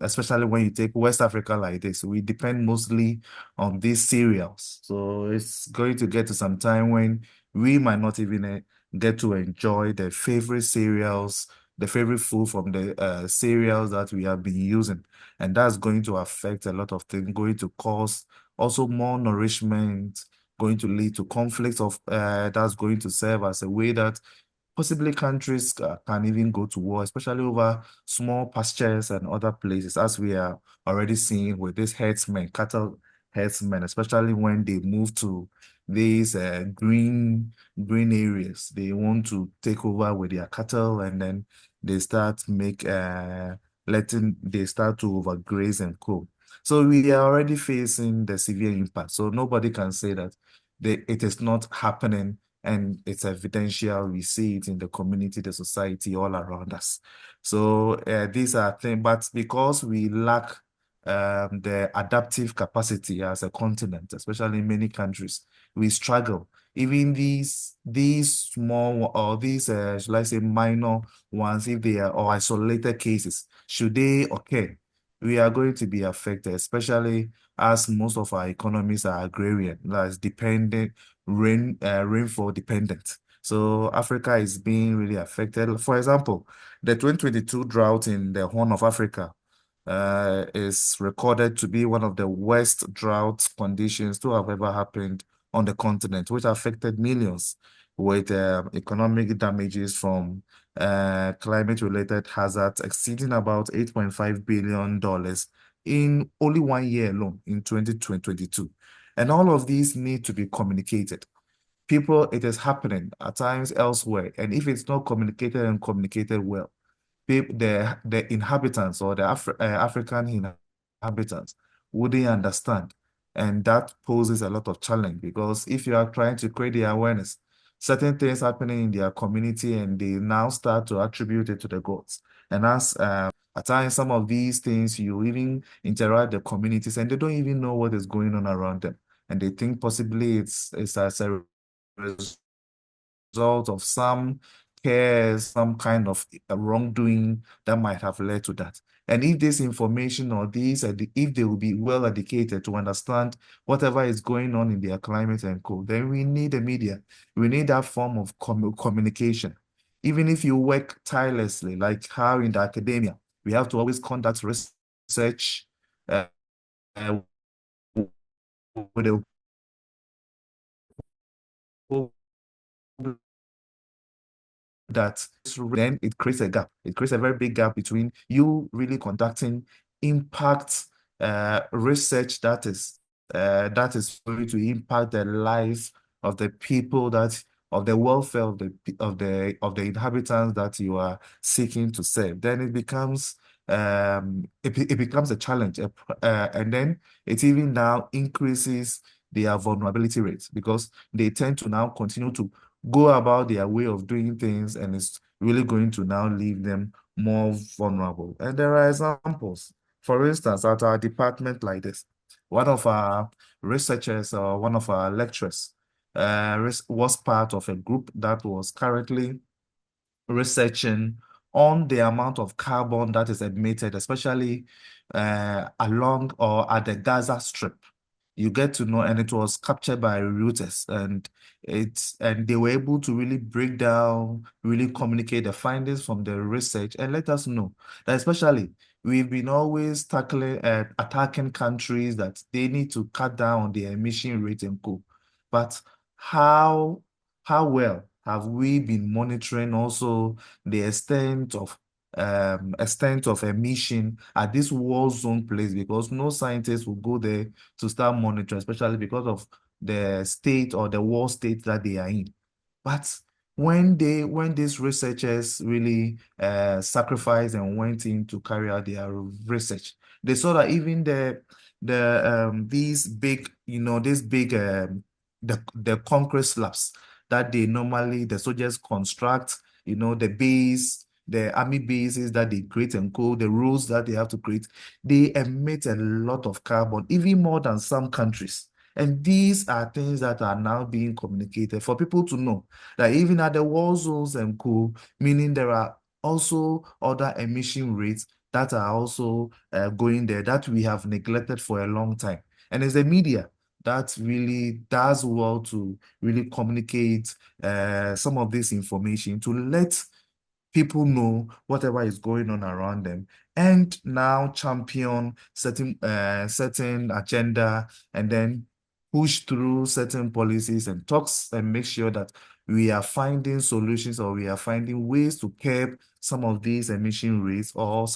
S10: especially when you take West Africa like this, we depend mostly on these cereals. So it's going to get to some time when we might not even get to enjoy the favorite cereals, the favorite food from the cereals that we have been using. And that's going to affect a lot of things, going to cause also more nourishment, going to lead to conflicts that's going to serve as a way that possibly countries can even go to war, especially over small pastures and other places, as we are already seeing with these cattle herdsmen, especially when they move to these green areas. They want to take over with their cattle, and then they start they start to overgraze and co. So we are already facing the severe impact. So nobody can say that it is not happening, and it's evidential. We see it in the community, the society, all around us. So these are things, but because we lack the adaptive capacity as a continent, especially in many countries, we struggle. Even these small or these, shall I say, minor ones, if they are or isolated cases, should they occur, we are going to be affected, especially as most of our economies are agrarian, that's dependent, rainfall dependent. So Africa is being really affected. For example, the 2022 drought in the Horn of Africa is recorded to be one of the worst drought conditions to have ever happened on the continent, which affected millions with economic damages from climate-related hazards exceeding about $8.5 billion in only 1 year alone in 2022. And all of these need to be communicated. People, it is happening at times elsewhere. And if it's not communicated and communicated well, the inhabitants or the African inhabitants wouldn't understand. And that poses a lot of challenge, because if you are trying to create the awareness, certain things happening in their community and they now start to attribute it to the gods. And as at times, some of these things, you even interact the communities and they don't even know what is going on around them. And they think possibly it's as a result of some care, some kind of wrongdoing that might have led to that. And if this information or if they will be well educated to understand whatever is going on in their climate and co, then we need the media. We need that form of communication. Even if you work tirelessly, like how in the academia, we have to always conduct research with a that then it creates a gap. It creates a very big gap between you really conducting impact research that is going to impact the lives of the people, of the welfare of the inhabitants that you are seeking to serve. Then it becomes it becomes a challenge, and then it even now increases their vulnerability rates, because they tend to now continue to go about their way of doing things, and it's really going to now leave them more vulnerable. And there are examples. For instance, at our department like this, one of our researchers or one of our lecturers was part of a group that was currently researching on the amount of carbon that is emitted, especially along or at the Gaza Strip. you get to know, and it was captured by Reuters, and they were able to really break down, really communicate the findings from the research, and let us know that especially we've been always attacking countries that they need to cut down on their emission rate and co. But how well have we been monitoring also the extent of emission at this war zone place? Because no scientist will go there to start monitoring, especially because of the state or the war state that they are in. But when these researchers really sacrificed and went in to carry out their research, they saw that even these big, the concrete slabs that the soldiers construct, the army bases that they create and the roads that they have to create, they emit a lot of carbon, even more than some countries. And these are things that are now being communicated for people to know that even at the war zones and meaning there are also other emission rates that are also going there that we have neglected for a long time. And it's the media that really does well to really communicate some of this information to let people know whatever is going on around them, and now champion certain agenda, and then push through certain policies and talks and make sure that we are finding solutions, or we are finding ways to curb some of these emission rates, or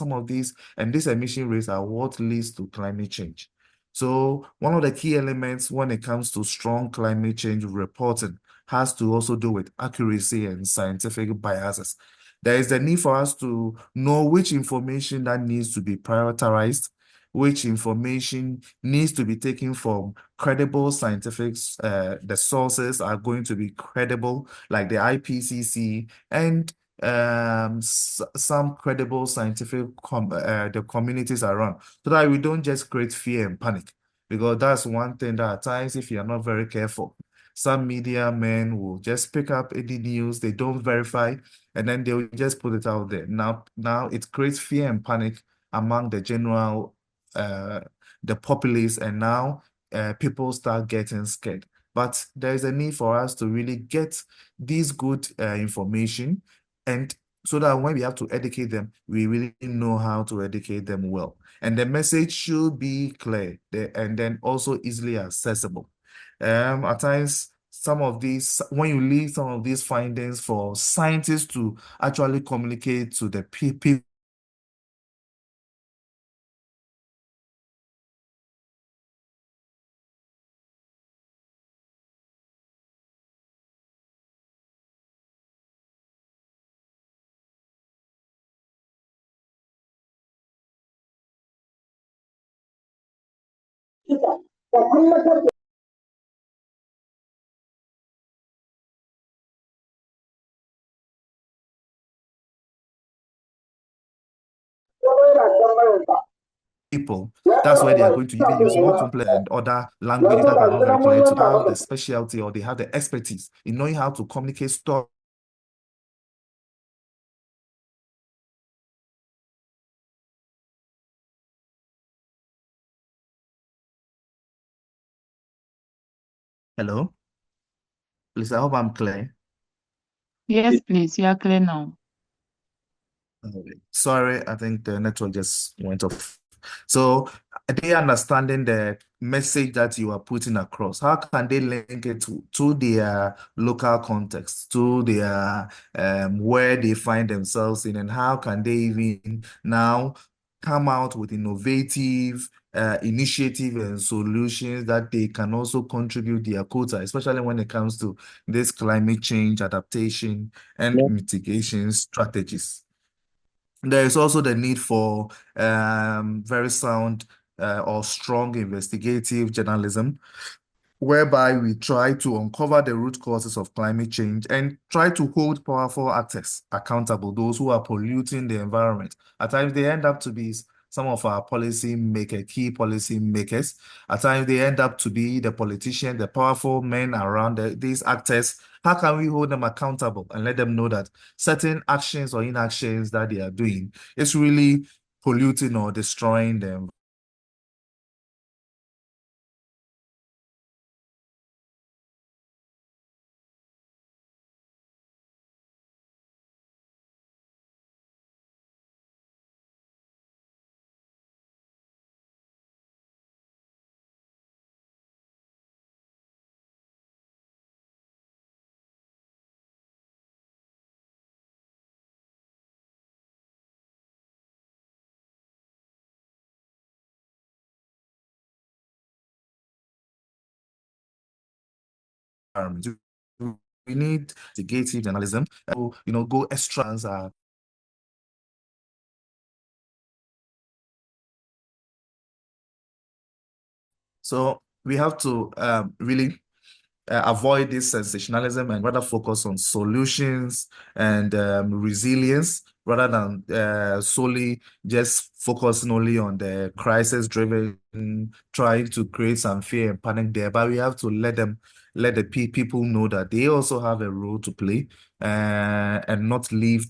S10: and these emission rates are what leads to climate change. So one of the key elements when it comes to strong climate change reporting has to also do with accuracy and scientific biases. There is the need for us to know which information that needs to be prioritized, which information needs to be taken from credible scientific, the sources are going to be credible, like the IPCC, and some credible scientific the communities around, so that we don't just create fear and panic. Because that's one thing that at times, if you're not very careful, some media men will just pick up any news, they don't verify, and then they'll just put it out there. Now it creates fear and panic among the general, the populace, and now people start getting scared. But there is a need for us to really get these good information, and so that when we have to educate them, we really know how to educate them well. And the message should be clear and then also easily accessible. At times, when you leave some of these findings for scientists to actually communicate to the people, that's why they are going to even use more complex and other languages that are not very clear, to have the specialty, or they have the expertise in knowing how to communicate stories. Hello? Please, I hope I'm clear.
S1: Yes, please. You are clear now.
S10: Okay. Sorry, I think the network just went off. So they understanding the message that you are putting across, how can they link it to their local context, to their where they find themselves in, and how can they even now come out with innovative initiative and solutions that they can also contribute their quota, especially when it comes to this climate change adaptation and mitigation strategies. There is also the need for very sound or strong investigative journalism, whereby we try to uncover the root causes of climate change and try to hold powerful actors accountable, those who are polluting the environment. At times, they end up to be some of our key policy makers. At times, they end up to be the politicians, the powerful men around these actors. How can we hold them accountable and let them know that certain actions or inactions that they are doing is really polluting or destroying them? environment. We need investigative journalism, go extra. So we have to really avoid this sensationalism and rather focus on solutions and resilience rather than solely just focusing only on the crisis-driven, trying to create some fear and panic there. But we have to let the people know that they also have a role to play and not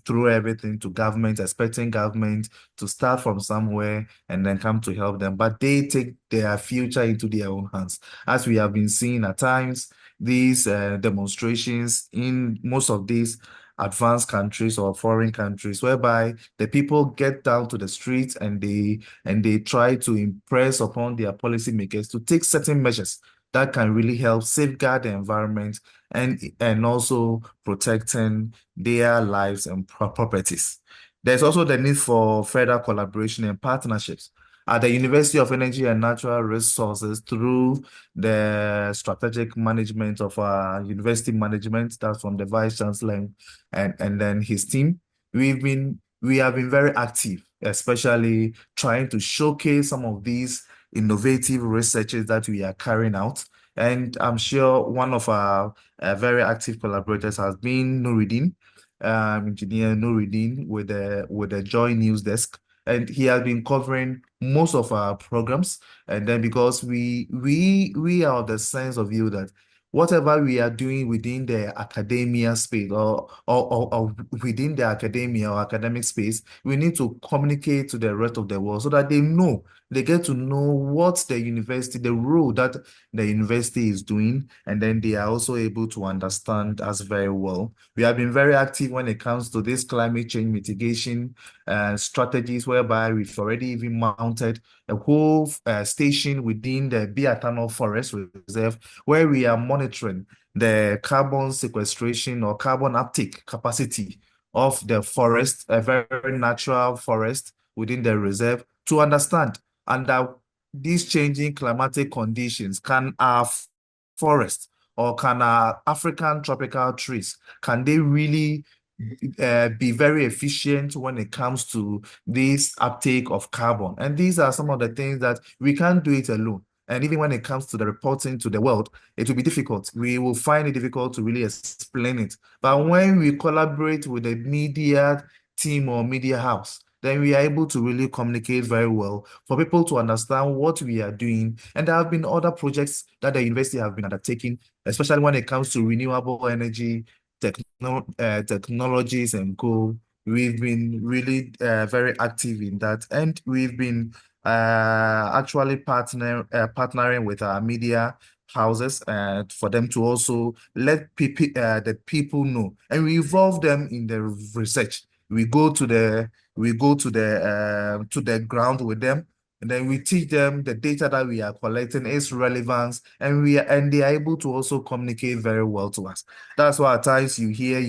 S10: throw everything to government, expecting government to start from somewhere and then come to help them. But they take their future into their own hands. As we have been seeing at times, these demonstrations in most of these advanced countries or foreign countries, whereby the people get down to the streets and they try to impress upon their policymakers to take certain measures that can really help safeguard the environment and also protecting their lives and properties. There's also the need for further collaboration and partnerships at the University of Energy and Natural Resources through the strategic management of our university management. That's from the Vice Chancellor and then his team. We have been very active, especially trying to showcase some of these innovative researches that we are carrying out. And I'm sure one of our very active collaborators has been Nurudeen, Engineer Nurudeen with the Joy News Desk. And he has been covering most of our programs. And then because we are of the sense of view that whatever we are doing within the academia space or within the academia or academic space, we need to communicate to the rest of the world so that they get to know what the university, the role that the university is doing, and then they are also able to understand us very well. We have been very active when it comes to this climate change mitigation strategies, whereby we've already even mounted a whole station within the Biatano Forest Reserve, where we are monitoring the carbon sequestration or carbon uptake capacity of the forest, a very natural forest within the reserve, to understand under these changing climatic conditions, can our forest or can our African tropical trees, can they really be very efficient when it comes to this uptake of carbon? And these are some of the things that we can't do it alone. And even when it comes to the reporting to the world, it will be difficult. We will find it difficult to really explain it. But when we collaborate with the media team or media house, then we are able to really communicate very well for people to understand what we are doing. And there have been other projects that the university have been undertaking, especially when it comes to renewable energy, technologies and co. We've been really very active in that, and we've been actually partnering with our media houses for them to also let the people know, and we involve them in the research. We go to the ground with them, and then we teach them the data that we are collecting, its relevance, and they are able to also communicate very well to us. That's why at times you hear,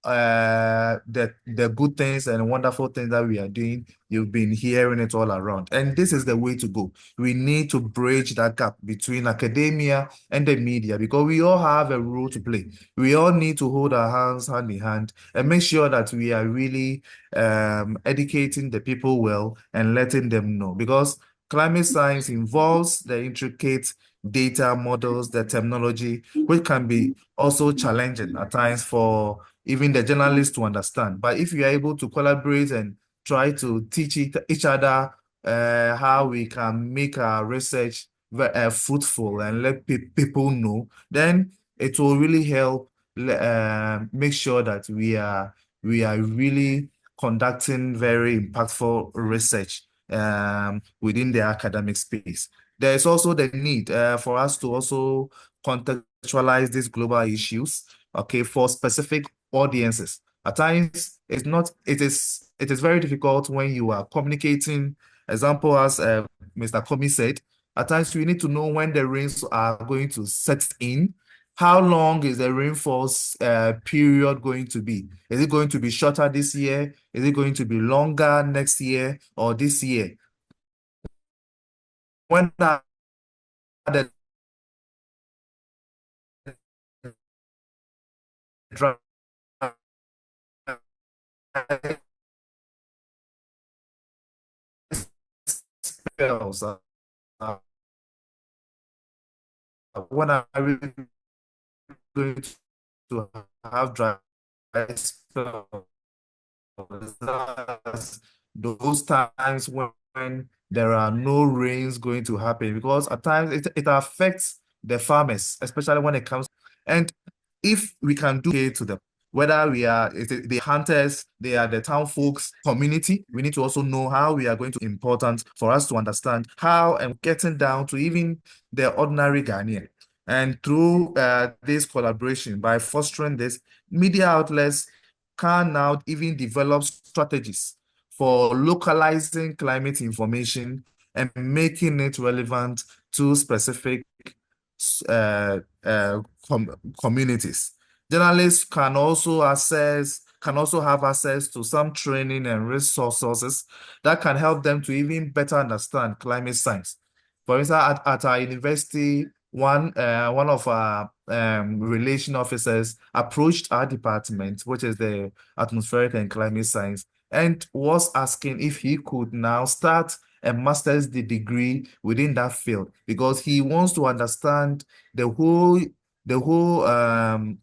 S10: the good things and wonderful things that we are doing, you've been hearing it all around. And this is the way to go. We need to bridge that gap between academia and the media, because we all have a role to play. We all need to hold our hands hand in hand and make sure that we are really educating the people well and letting them know, because climate science involves the intricate data models, the terminology, which can be also challenging at times for even the journalists to understand. But if you are able to collaborate and try to teach each other how we can make our research fruitful and let people know, then it will really help make sure that we are really conducting very impactful research within the academic space. There is also the need for us to also contextualize these global issues, okay, for specific audiences. At times, it is very difficult when you are communicating. Example, as Mr. Commey said, at times we need to know when the rains are going to set in. How long is the rainfall period going to be? Is it going to be shorter this year? Is it going to be longer next year or this year? When are the dry spells, when are we going to have dry spells? That's those times when there are no rains going to happen, because at times it affects the farmers, especially when it comes. And if we can do it to them, whether we are the hunters, they are the town folks, community, we need to also know how we are going to important for us to understand how, and getting down to even the ordinary Ghanaian. And through this collaboration, by fostering this, media outlets can now even develop strategies for localizing climate information and making it relevant to specific communities. Journalists can also have access to some training and resources that can help them to even better understand climate science. For instance, at our university, one of our relation officers approached our department, which is the atmospheric and climate science, and was asking if he could now start a master's degree within that field, because he wants to understand the whole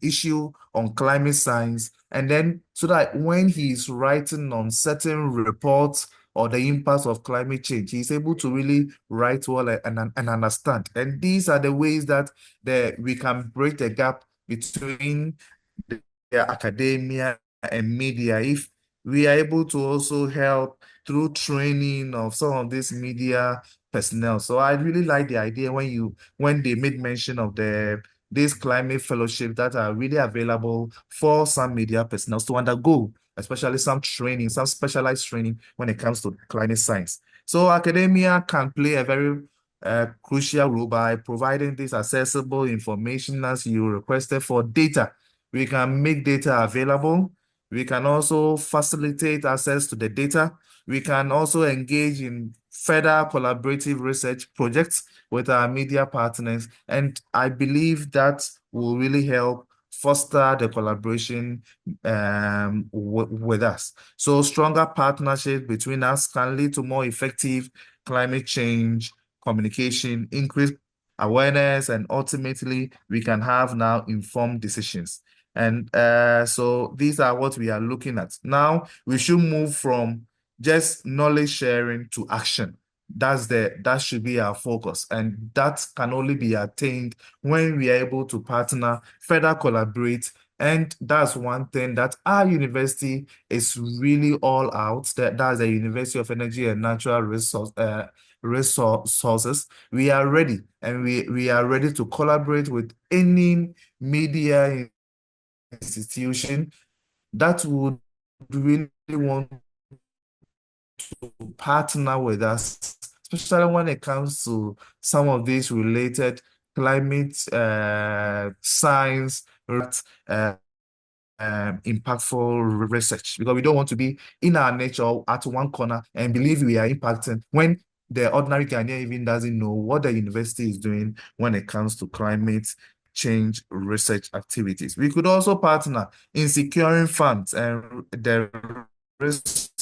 S10: issue on climate science, and then so that when he's writing on certain reports or the impacts of climate change, he's able to really write well and understand. And these are the ways that we can break the gap between the academia and media, if we are able to also help through training of some of this media personnel. So I really like the idea when they made mention of these climate fellowships that are really available for some media personnel to undergo, especially some training, some specialized training when it comes to climate science. So academia can play a very crucial role by providing this accessible information as you requested for data. We can make data available. We can also facilitate access to the data. We can also engage in further collaborative research projects with our media partners. And I believe that will really help foster the collaboration with us. So stronger partnership between us can lead to more effective climate change communication, increased awareness, and ultimately we can have now informed decisions. And so these are what we are looking at. Now we should move from just knowledge sharing to action. That should be our focus, and that can only be attained when we are able to partner, further collaborate. And that's one thing that our university is really all out. That's the University of Energy and Natural Resources. We are ready, and we are ready to collaborate with any media institution that would really want to partner with us, especially when it comes to some of these related climate science, impactful research, because we don't want to be in our nature at one corner and believe we are impacting when the ordinary Ghanaian even doesn't know what the university is doing when it comes to climate change research activities. We could also partner in securing funds and the resources,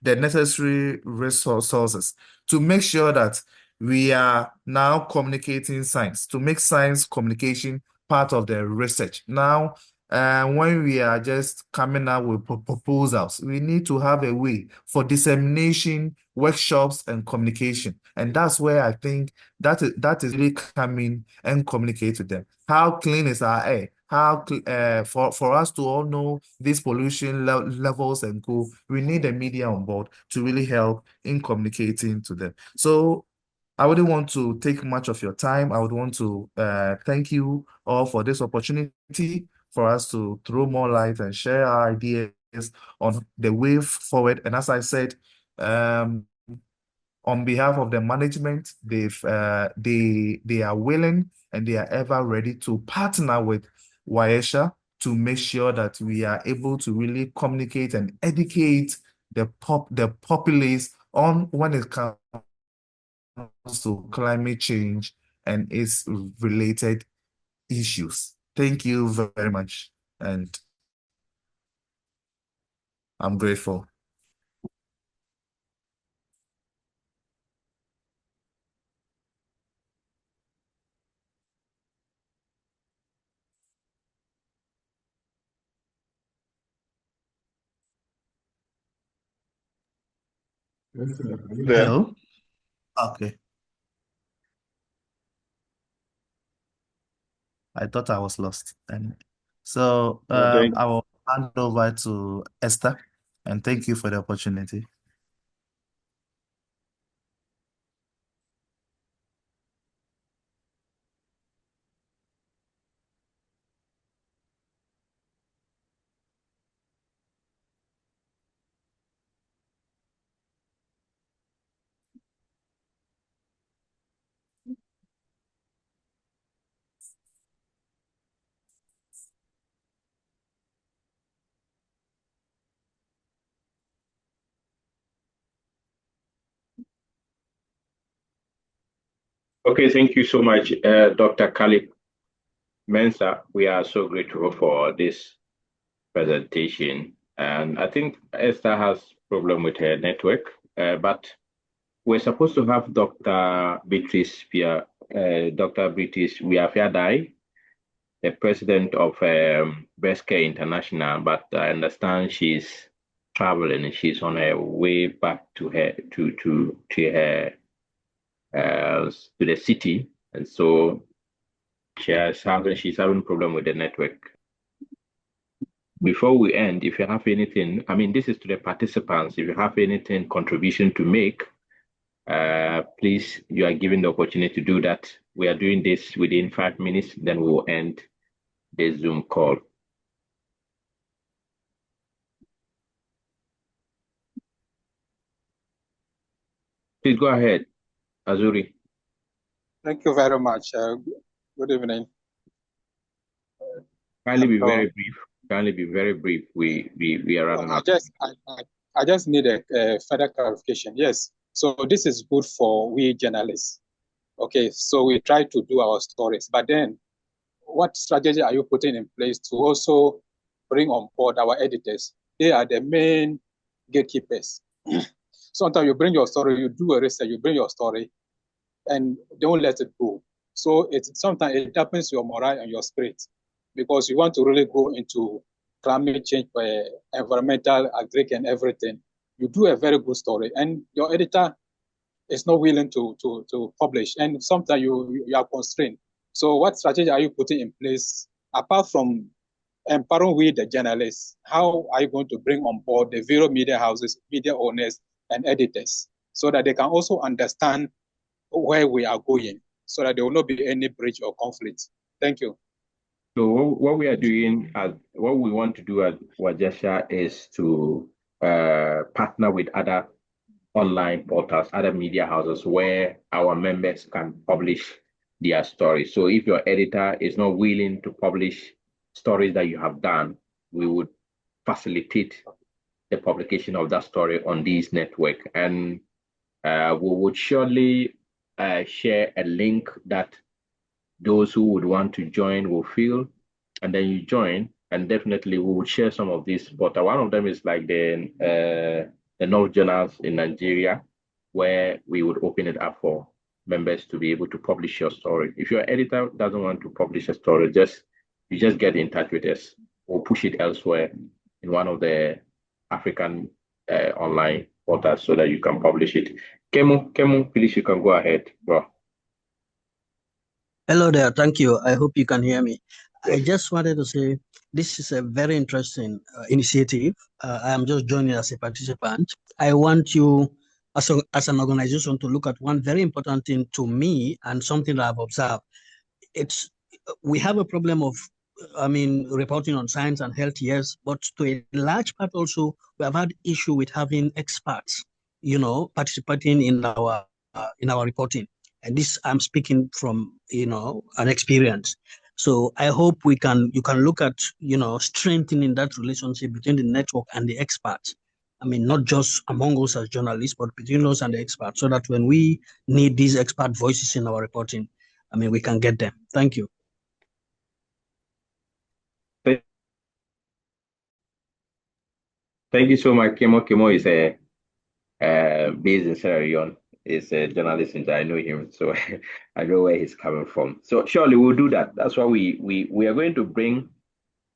S10: the necessary resources to make sure that we are now communicating science, to make science communication part of the research. Now, when we are just coming out with proposals, we need to have a way for dissemination, workshops, and communication. And that's where I think that is really coming and communicate to them. How clean is our air? How for us to all know these pollution levels and go, we need the media on board to really help in communicating to them. So I wouldn't want to take much of your time. I would want to thank you all for this opportunity for us to throw more light and share our ideas on the way forward. And as I said, on behalf of the management, they are willing and they are ever ready to partner with Wajesha to make sure that we are able to really communicate and educate the populace on when it comes to climate change and its related issues. Thank you very much, and I'm grateful. Hello? Okay. I thought I was lost. And so I will hand over to Esther, and thank you for the opportunity.
S2: Okay, thank you so much, Dr. Khalid Mensah. We are so grateful for this presentation. And I think Esther has problem with her network, but we're supposed to have Dr. Beatrice Wiafiadai, the president of Breast Care International, but I understand she's traveling and she's on her way back to her to the city, and so she's having problem with the network. Before we end, if you have anything, I mean, this is to the participants. If you have anything contribution to make, please, you are given the opportunity to do that. We are doing this within 5 minutes, then we will end the Zoom call. Please go ahead, Azuri.
S11: Thank you very much. Good evening.
S2: Kindly be very brief. Kindly be very brief. We are running out.
S11: I just need a further clarification. Yes. So this is good for we journalists. Okay. So we try to do our stories, but then what strategy are you putting in place to also bring on board our editors? They are the main gatekeepers. Sometimes you bring your story, you do a research, you bring your story, and don't let it go. So sometimes it happens your morale and your spirit, because you want to really go into climate change, environmental, agri, and everything. You do a very good story, and your editor is not willing to publish, and sometimes you are constrained. So what strategy are you putting in place, apart from empowering we the journalists? How are you going to bring on board the various media houses, media owners, and editors, so that they can also understand where we are going, so that there will not be any breach or conflict? Thank you.
S2: So what we are doing, what we want to do at Wajesha is to partner with other online portals, other media houses where our members can publish their stories. So if your editor is not willing to publish stories that you have done, we would facilitate the publication of that story on this network. And we would surely share a link that those who would want to join will fill, and then you join, and definitely we will share some of these. But one of them is like the North Journals in Nigeria, where we would open it up for members to be able to publish your story. If your editor doesn't want to publish a story, you just get in touch with us. We'll push it elsewhere in one of the African online portals so that you can publish it. Kemu, please, you can go ahead, bro.
S12: Hello there. Thank you. I hope you can hear me. Yes. I just wanted to say this is a very interesting initiative. I am just joining as a participant. I want you, as an organization, to look at one very important thing to me and something that I've observed. We have a problem of, reporting on science and health, yes, but to a large part also, we have had issue with having experts, participating in our reporting. And this, I'm speaking from, an experience. So I hope you can look at, strengthening that relationship between the network and the experts. Not just among us as journalists, but between us and the experts, so that when we need these expert voices in our reporting, we can get them. Thank you.
S2: Thank you so much. Kemo is based in Sierra Leone. He's a journalist, and I know him, so I know where he's coming from. So surely we'll do that. That's why we are going to bring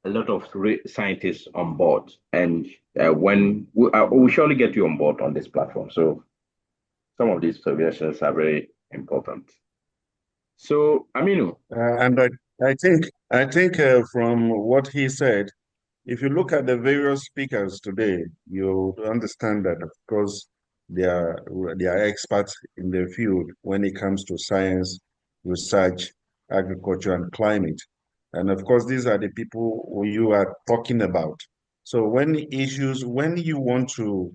S2: a lot of scientists on board, and when we'll surely get you on board on this platform. So some of these suggestions are very important. So Aminu,
S4: and I think from what he said, if you look at the various speakers today, you understand that, of course, they are experts in their field when it comes to science, research, agriculture, and climate. And of course, these are the people who you are talking about. So when you want to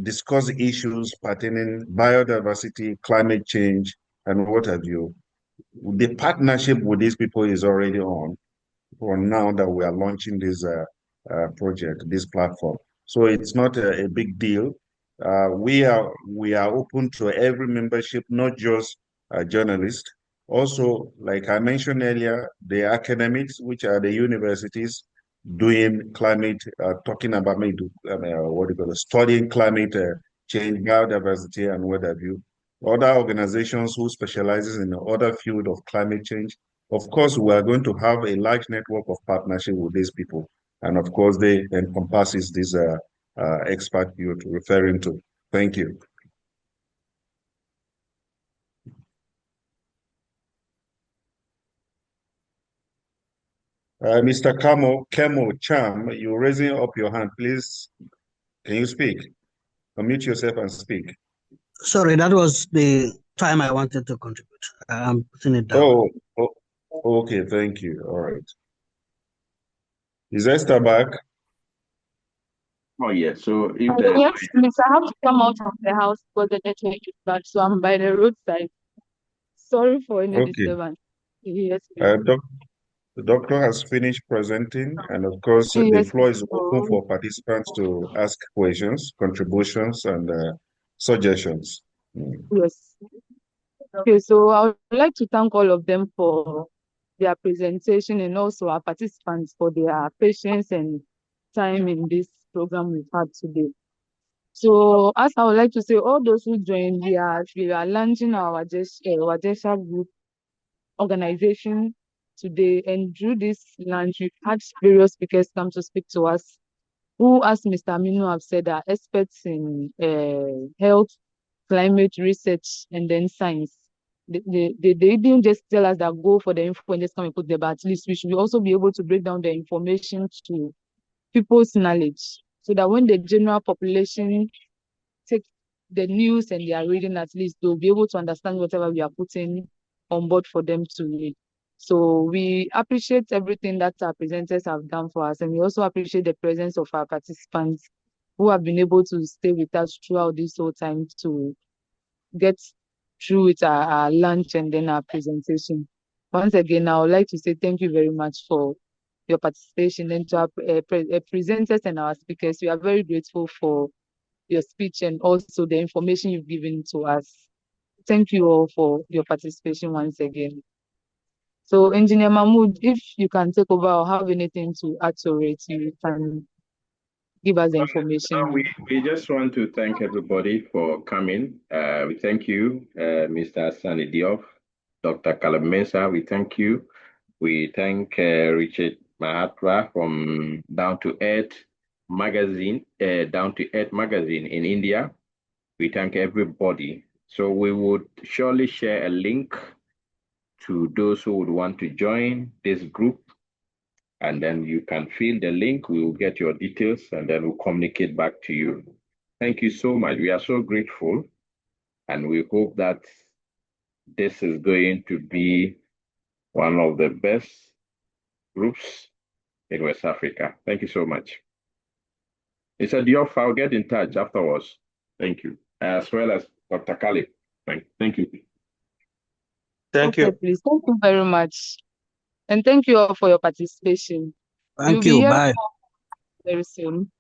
S4: discuss issues pertaining biodiversity, climate change, and what have you, the partnership with these people is already on for now that we are launching this project, this platform. So it's not a big deal. We are open to every membership, not just journalists. Also, like I mentioned earlier, the academics, which are the universities doing climate, talking about studying climate change, biodiversity, and what have you. Other organizations who specializes in other field of climate change. Of course, we are going to have a large network of partnership with these people. And of course, they encompasses this expert you're referring to. Thank you. Mr. Kemo Cham, you're raising up your hand. Please, can you speak? Unmute yourself and speak.
S12: Sorry, that was the time I wanted to contribute. I'm putting it down.
S4: Oh, okay, thank you. All right. Is Esther back?
S2: Oh, yeah. So if
S1: yes, please, I have to come out of the house because the network is bad, so I'm by the roadside. Sorry for any disturbance. Yes,
S4: the doctor has finished presenting, and of course, the floor is open for participants to ask questions, contributions, and suggestions.
S1: Yes. Okay, so I would like to thank all of them for their presentation and also our participants for their patience and time in this program we've had today. So as I would like to say, all those who joined, we are launching our Wajesha group organization today, and through this launch, we've had various speakers come to speak to us, who, as Mr. Aminu have said, are experts in health, climate research, and then science. They didn't just tell us that go for the info and just come and put there, but at least we should also be able to break down the information to people's knowledge, so that when the general population take the news and they are reading, at least they'll be able to understand whatever we are putting on board for them to read. So we appreciate everything that our presenters have done for us, and we also appreciate the presence of our participants who have been able to stay with us throughout this whole time to get through with our lunch and then our presentation. Once again, I would like to say thank you very much for your participation, and to our presenters and our speakers. We are very grateful for your speech and also the information you've given to us. Thank you all for your participation once again. So, Engineer Mahmud, if you can take over or have anything to add to it, you can give us the information.
S2: We just want to thank everybody for coming. We thank you, Mr. Sani Diop, Dr. Caleb Mensah. We thank you. We thank Richard Mahapatra from Down to Earth magazine in India. We thank everybody. So we would surely share a link to those who would want to join this group, and then you can fill the link. We will get your details, and then we'll communicate back to you. Thank you so much. We are so grateful, and we hope that this is going to be one of the best groups in West Africa. Thank you so much. Mr. Diop, I'll get in touch afterwards. Thank you. As well as Dr. Khalid. Thank you.
S1: Thank you. Please. Thank you very much. And thank you all for your participation.
S12: Thank you. Bye.
S1: Very soon.